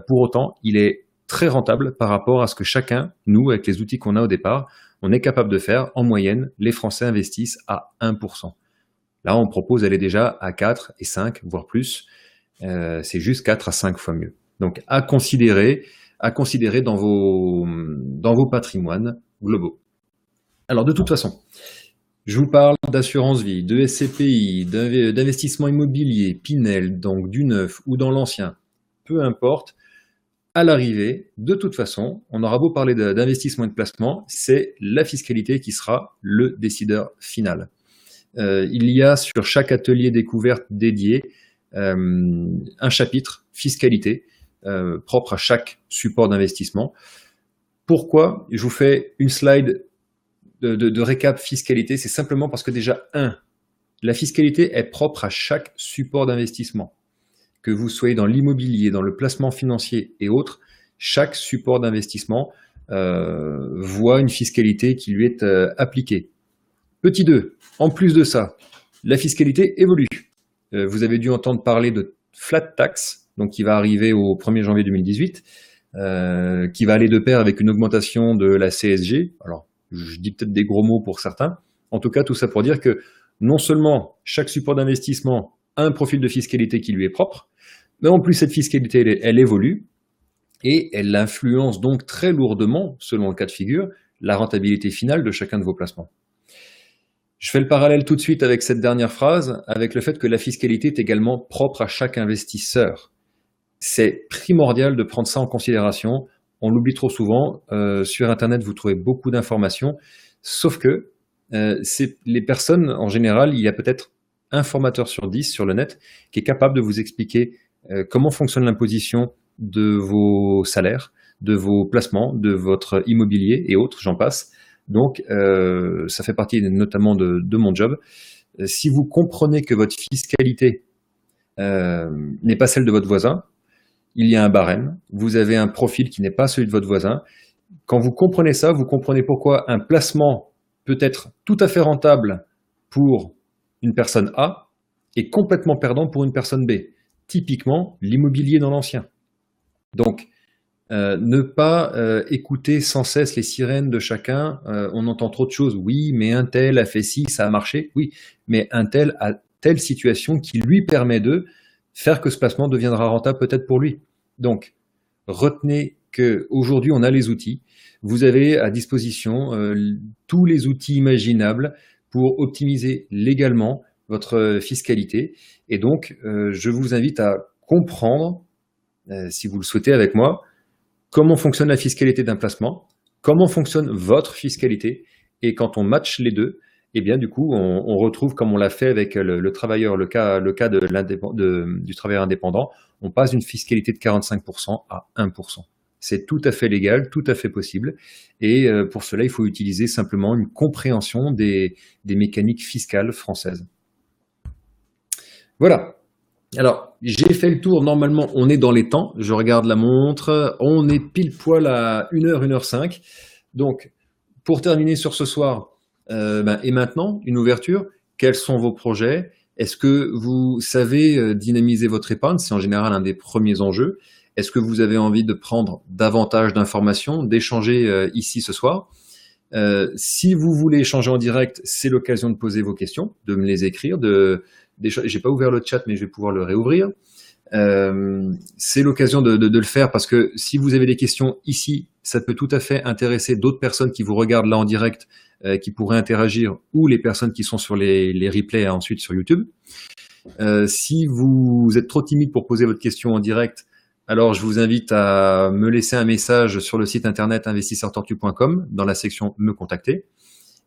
Pour autant, il est très rentable par rapport à ce que chacun, nous, avec les outils qu'on a au départ, on est capable de faire. En moyenne, les Français investissent à 1%. Là, on propose d'aller déjà à 4 et 5, voire plus. C'est juste 4 à 5 fois mieux. Donc, à considérer dans vos patrimoines globaux. Alors, de toute façon, je vous parle d'assurance vie, de SCPI, d'investissement immobilier, Pinel, donc du neuf ou dans l'ancien, peu importe. À l'arrivée, de toute façon, on aura beau parler d'investissement et de placement, c'est la fiscalité qui sera le décideur final. Il y a sur chaque atelier découverte dédié un chapitre fiscalité propre à chaque support d'investissement. Pourquoi je vous fais une slide de récap fiscalité? C'est simplement parce que déjà, la fiscalité est propre à chaque support d'investissement. Que vous soyez dans l'immobilier, dans le placement financier et autres, chaque support d'investissement voit une fiscalité qui lui est appliquée. Petit 2, en plus de ça, la fiscalité évolue. Vous avez dû entendre parler de flat tax, donc qui va arriver au 1er janvier 2018, qui va aller de pair avec une augmentation de la CSG. Alors, je dis peut-être des gros mots pour certains. En tout cas, tout ça pour dire que non seulement chaque support d'investissement a un profil de fiscalité qui lui est propre, mais en plus cette fiscalité, elle évolue et elle influence donc très lourdement, selon le cas de figure, la rentabilité finale de chacun de vos placements. Je fais le parallèle tout de suite avec cette dernière phrase, avec le fait que la fiscalité est également propre à chaque investisseur. C'est primordial de prendre ça en considération. On l'oublie trop souvent. Sur Internet, vous trouvez beaucoup d'informations, sauf que les personnes, en général, il y a peut-être un formateur sur 10 sur le net qui est capable de vous expliquer comment fonctionne l'imposition de vos salaires, de vos placements, de votre immobilier et autres, j'en passe. Donc, ça fait partie notamment de mon job. Si vous comprenez que votre fiscalité n'est pas celle de votre voisin, il y a un barème, vous avez un profil qui n'est pas celui de votre voisin. Quand vous comprenez ça, vous comprenez pourquoi un placement peut être tout à fait rentable pour une personne A et complètement perdant pour une personne B. Typiquement, l'immobilier dans l'ancien. Donc, Ne pas écouter sans cesse les sirènes de chacun. On entend trop de choses. Oui, mais un tel a fait ci, ça a marché. Oui, mais un tel a telle situation qui lui permet de faire que ce placement deviendra rentable peut-être pour lui. Donc, retenez qu'aujourd'hui, on a les outils. Vous avez à disposition tous les outils imaginables pour optimiser légalement votre fiscalité. Et donc, je vous invite à comprendre, si vous le souhaitez avec moi, comment fonctionne la fiscalité d'un placement, comment fonctionne votre fiscalité, et quand on match les deux, eh bien du coup, on retrouve comme on l'a fait avec le travailleur, le cas du travailleur indépendant, on passe d'une fiscalité de 45% à 1%. C'est tout à fait légal, tout à fait possible, et pour cela, il faut utiliser simplement une compréhension des mécaniques fiscales françaises. Voilà. Alors, j'ai fait le tour. Normalement, on est dans les temps. Je regarde la montre. On est pile poil à 1h, 1h05. Donc, pour terminer sur ce soir, et maintenant, une ouverture. Quels sont vos projets? Est-ce que vous savez dynamiser votre épargne? C'est en général un des premiers enjeux. Est-ce que vous avez envie de prendre davantage d'informations, d'échanger ici ce soir? Si vous voulez échanger en direct, c'est l'occasion de poser vos questions, de me les écrire. J'ai pas ouvert le chat, mais je vais pouvoir le réouvrir. C'est l'occasion de le faire parce que si vous avez des questions ici, ça peut tout à fait intéresser d'autres personnes qui vous regardent là en direct, qui pourraient interagir, ou les personnes qui sont sur les replays ensuite sur YouTube. Si vous êtes trop timide pour poser votre question en direct, alors je vous invite à me laisser un message sur le site internet investisseurtortue.com dans la section Me contacter.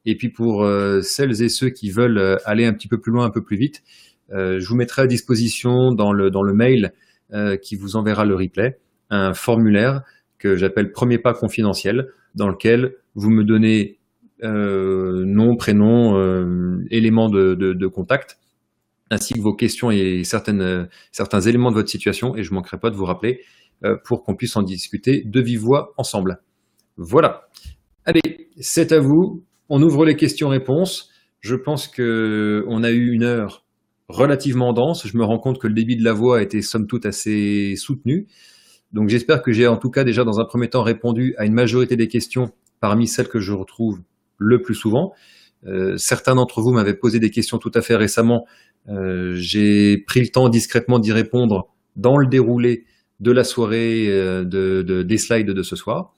Et puis pour celles et ceux qui veulent aller un petit peu plus loin, un peu plus vite, je vous mettrai à disposition dans le mail qui vous enverra le replay, un formulaire que j'appelle Premier pas confidentiel, dans lequel vous me donnez nom, prénom, éléments de contact, ainsi que vos questions et certains éléments de votre situation, et je ne manquerai pas de vous rappeler pour qu'on puisse en discuter de vive voix ensemble. Voilà. Allez, c'est à vous. On ouvre les questions-réponses. Je pense qu'on a eu 1 heure relativement dense. Je me rends compte que le débit de la voix a été somme toute assez soutenu. Donc j'espère que j'ai en tout cas déjà dans un premier temps répondu à une majorité des questions parmi celles que je retrouve le plus souvent. Certains d'entre vous m'avaient posé des questions tout à fait récemment. J'ai pris le temps discrètement d'y répondre dans le déroulé de la soirée des slides de ce soir.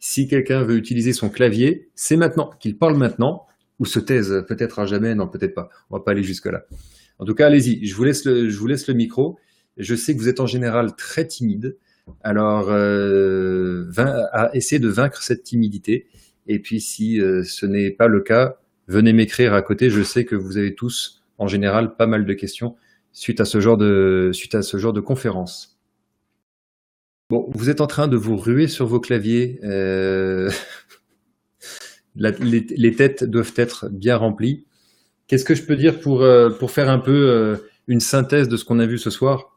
Si quelqu'un veut utiliser son clavier, c'est maintenant, qu'il parle maintenant, ou se taise peut-être à jamais, non peut-être pas, on va pas aller jusque-là. En tout cas, allez-y, je vous laisse le micro. Je sais que vous êtes en général très timide, alors essayez de vaincre cette timidité. Et puis si ce n'est pas le cas, venez m'écrire à côté. Je sais que vous avez tous, en général, pas mal de questions suite à ce genre de conférence. Bon, vous êtes en train de vous ruer sur vos claviers. Les têtes doivent être bien remplies. Qu'est-ce que je peux dire pour faire un peu une synthèse de ce qu'on a vu ce soir?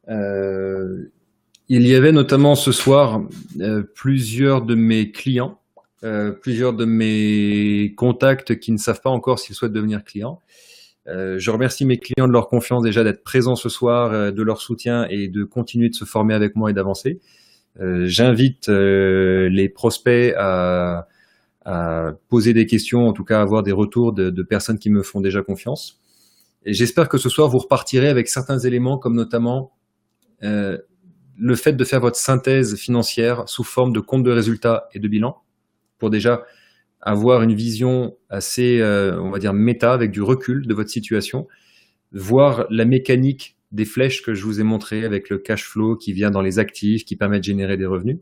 Il y avait notamment ce soir plusieurs de mes clients, plusieurs de mes contacts qui ne savent pas encore s'ils souhaitent devenir clients. Je remercie mes clients de leur confiance déjà d'être présents ce soir, de leur soutien et de continuer de se former avec moi et d'avancer. J'invite les prospects à poser des questions, en tout cas à avoir des retours de personnes qui me font déjà confiance. Et j'espère que ce soir vous repartirez avec certains éléments comme notamment le fait de faire votre synthèse financière sous forme de compte de résultats et de bilan pour déjà avoir une vision assez, on va dire, méta, avec du recul de votre situation, voir la mécanique des flèches que je vous ai montrées avec le cash flow qui vient dans les actifs, qui permet de générer des revenus.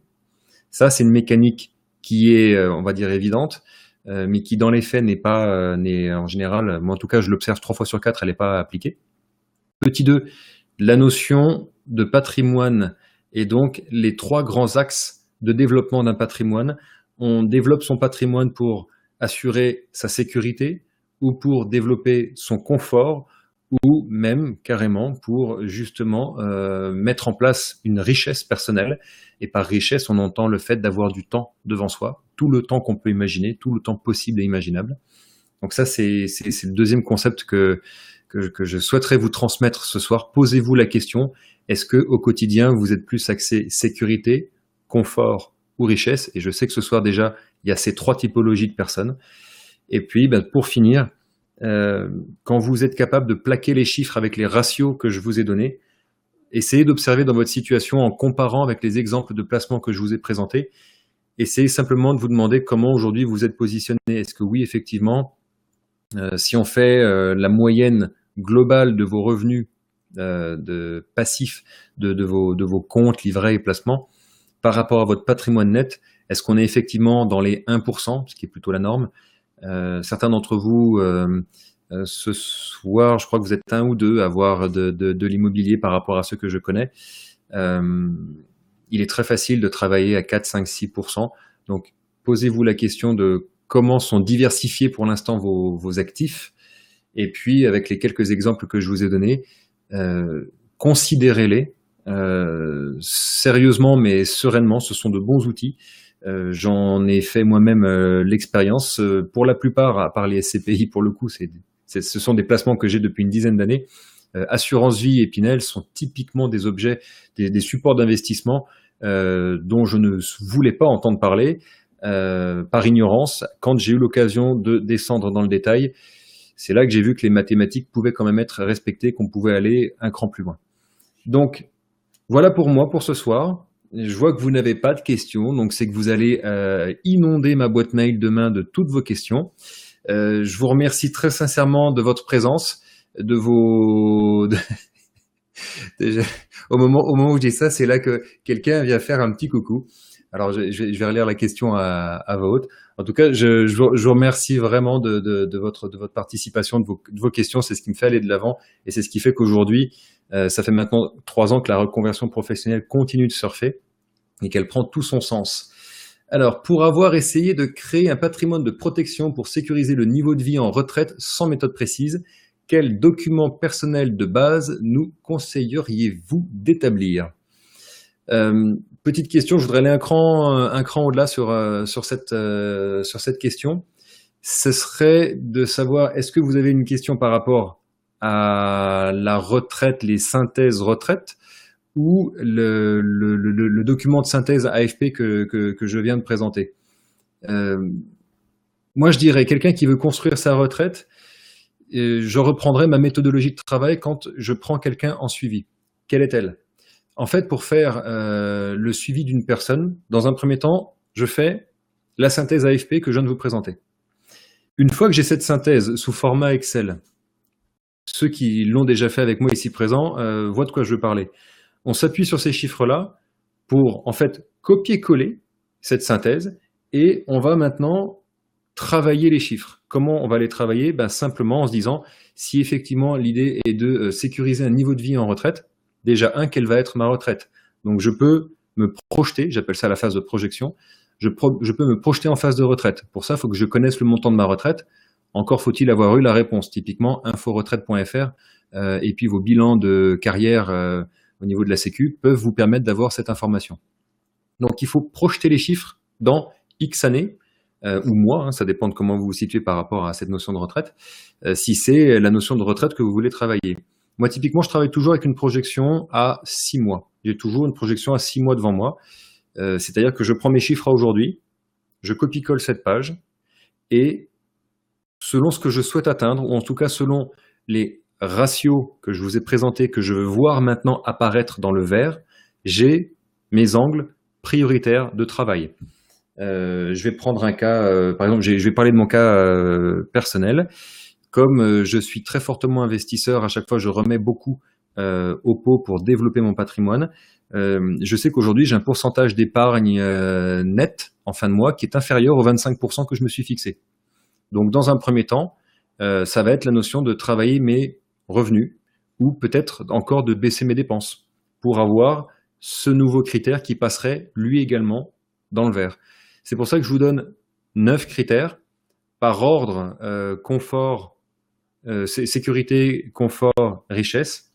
Ça, c'est une mécanique qui est, on va dire, évidente, mais qui dans les faits n'est en général, moi en tout cas je l'observe 3 fois sur 4, elle n'est pas appliquée. Petit 2, la notion de patrimoine et donc les 3 grands axes de développement d'un patrimoine. On développe son patrimoine pour assurer sa sécurité ou pour développer son confort ou même carrément pour justement mettre en place une richesse personnelle. Et par richesse, on entend le fait d'avoir du temps devant soi, tout le temps qu'on peut imaginer, tout le temps possible et imaginable. Donc ça, c'est le deuxième concept que je souhaiterais vous transmettre ce soir. Posez-vous la question, est-ce que au quotidien, vous êtes plus axé sécurité confort ou richesse. Et je sais que ce soir déjà, il y a ces 3 typologies de personnes. Et puis, pour finir, quand vous êtes capable de plaquer les chiffres avec les ratios que je vous ai donnés, essayez d'observer dans votre situation en comparant avec les exemples de placement que je vous ai présentés. Essayez simplement de vous demander comment aujourd'hui vous êtes positionné. Est-ce que oui, effectivement, si on fait la moyenne globale de vos revenus de passifs de vos comptes, livrets et placements par rapport à votre patrimoine net, est-ce qu'on est effectivement dans les 1%, ce qui est plutôt la norme? Certains d'entre vous, ce soir, je crois que vous êtes 1 ou 2 à avoir de l'immobilier par rapport à ceux que je connais. Il est très facile de travailler à 4, 5, 6%. Donc, posez-vous la question de comment sont diversifiés pour l'instant vos actifs. Et puis, avec les quelques exemples que je vous ai donnés, considérez-les sérieusement mais sereinement. Ce sont de bons outils. J'en ai fait moi-même l'expérience. Pour la plupart, à part les SCPI, pour le coup, ce sont des placements que j'ai depuis une dizaine d'années. Assurance Vie et Pinel sont typiquement des objets, des supports d'investissement dont je ne voulais pas entendre parler par ignorance. Quand j'ai eu l'occasion de descendre dans le détail, c'est là que j'ai vu que les mathématiques pouvaient quand même être respectées, qu'on pouvait aller un cran plus loin. Donc, voilà pour moi pour ce soir. Je vois que vous n'avez pas de questions, donc c'est que vous allez inonder ma boîte mail demain de toutes vos questions. Je vous remercie très sincèrement de votre présence, de vos... Déjà, au moment où je dis ça, c'est là que quelqu'un vient faire un petit coucou. Alors, je vais relire la question à voix haute. En tout cas, je vous remercie vraiment de votre participation, de vos questions. C'est ce qui me fait aller de l'avant et c'est ce qui fait qu'aujourd'hui, ça fait maintenant 3 ans que la reconversion professionnelle continue de surfer et qu'elle prend tout son sens. Alors, pour avoir essayé de créer un patrimoine de protection pour sécuriser le niveau de vie en retraite sans méthode précise, quel document personnel de base nous conseilleriez-vous d'établir? Petite question, je voudrais aller un cran au-delà sur cette question. Ce serait de savoir, est-ce que vous avez une question par rapport à la retraite, les synthèses retraite, ou le document de synthèse AFP que je viens de présenter? Moi, je dirais, quelqu'un qui veut construire sa retraite, je reprendrai ma méthodologie de travail quand je prends quelqu'un en suivi. Quelle est-elle? En fait, pour faire le suivi d'une personne, dans un premier temps, je fais la synthèse AFP que je viens de vous présenter. Une fois que j'ai cette synthèse sous format Excel, ceux qui l'ont déjà fait avec moi ici présents voient de quoi je veux parler. On s'appuie sur ces chiffres-là pour, en fait, copier-coller cette synthèse et on va maintenant travailler les chiffres. Comment on va les travailler? Simplement en se disant, si effectivement l'idée est de sécuriser un niveau de vie en retraite, déjà, quelle va être ma retraite? Donc, je peux me projeter, j'appelle ça la phase de projection, je peux me projeter en phase de retraite. Pour ça, il faut que je connaisse le montant de ma retraite. Encore faut-il avoir eu la réponse. Typiquement, inforetraite.fr et puis vos bilans de carrière au niveau de la Sécu peuvent vous permettre d'avoir cette information. Donc, il faut projeter les chiffres dans X années, ou mois, ça dépend de comment vous vous situez par rapport à cette notion de retraite, si c'est la notion de retraite que vous voulez travailler. Moi, typiquement, je travaille toujours avec une projection à 6 mois. J'ai toujours une projection à 6 mois devant moi. C'est-à-dire que je prends mes chiffres à aujourd'hui, je copie-colle cette page, et selon ce que je souhaite atteindre, ou en tout cas selon les ratios que je vous ai présentés, que je veux voir maintenant apparaître dans le vert, j'ai mes angles prioritaires de travail. Je vais prendre un cas, par exemple, je vais parler de mon cas personnel. Comme je suis très fortement investisseur, à chaque fois je remets beaucoup au pot pour développer mon patrimoine. Je sais qu'aujourd'hui j'ai un pourcentage d'épargne net en fin de mois qui est inférieur aux 25% que je me suis fixé. Donc dans un premier temps, ça va être la notion de travailler mes revenus ou peut-être encore de baisser mes dépenses pour avoir ce nouveau critère qui passerait lui également dans le vert. C'est pour ça que je vous donne 9 critères par ordre confort, sécurité, confort, richesse.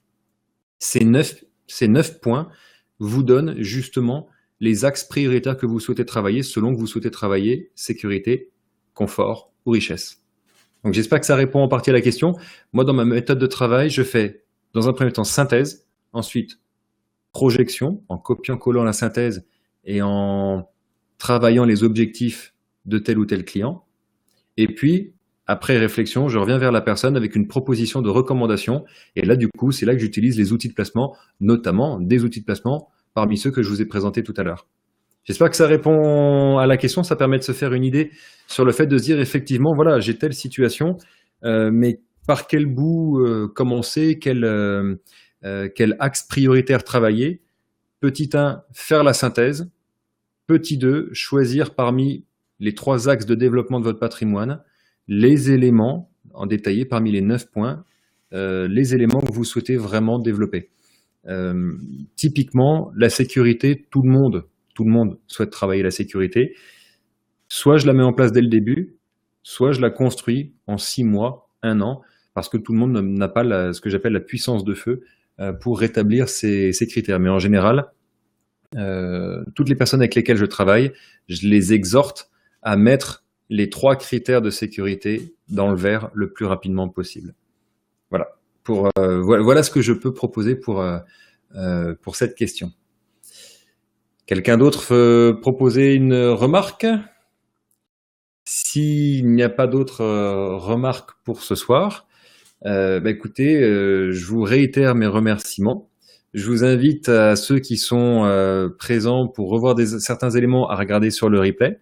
Ces 9 points vous donnent justement les axes prioritaires que vous souhaitez travailler selon que vous souhaitez travailler sécurité, confort ou richesse. Donc j'espère que ça répond en partie à la question. Moi, dans ma méthode de travail, je fais dans un premier temps synthèse, ensuite projection en copiant-collant la synthèse et en travaillant les objectifs de tel ou tel client. Et puis, après réflexion, je reviens vers la personne avec une proposition de recommandation. Et là, du coup, c'est là que j'utilise les outils de placement, notamment des outils de placement parmi ceux que je vous ai présentés tout à l'heure. J'espère que ça répond à la question. Ça permet de se faire une idée sur le fait de se dire effectivement, voilà, j'ai telle situation, mais par quel bout commencer, quel axe prioritaire travailler. Petit 1, faire la synthèse. Petit 2, choisir parmi les 3 axes de développement de votre patrimoine les éléments, en détaillé parmi les 9 points, les éléments que vous souhaitez vraiment développer. Typiquement, la sécurité, tout le monde souhaite travailler la sécurité. Soit je la mets en place dès le début, soit je la construis en 6 mois, 1 an, parce que tout le monde n'a pas ce que j'appelle la puissance de feu pour rétablir ces critères. Mais en général, toutes les personnes avec lesquelles je travaille, je les exhorte à mettre les 3 critères de sécurité dans le vert le plus rapidement possible. Voilà. Voilà ce que je peux proposer pour cette question. Quelqu'un d'autre veut proposer une remarque? S'il n'y a pas d'autres remarques pour ce soir, écoutez, je vous réitère mes remerciements. Je vous invite à ceux qui sont présents pour revoir certains éléments à regarder sur le replay.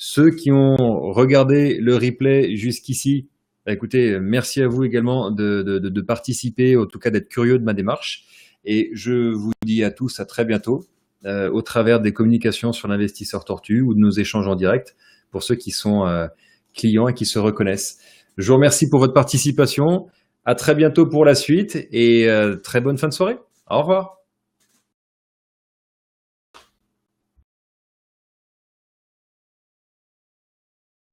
Ceux qui ont regardé le replay jusqu'ici, écoutez, merci à vous également de participer, en tout cas d'être curieux de ma démarche. Et je vous dis à tous à très bientôt au travers des communications sur l'investisseur tortue ou de nos échanges en direct pour ceux qui sont clients et qui se reconnaissent. Je vous remercie pour votre participation. À très bientôt pour la suite et très bonne fin de soirée. Au revoir.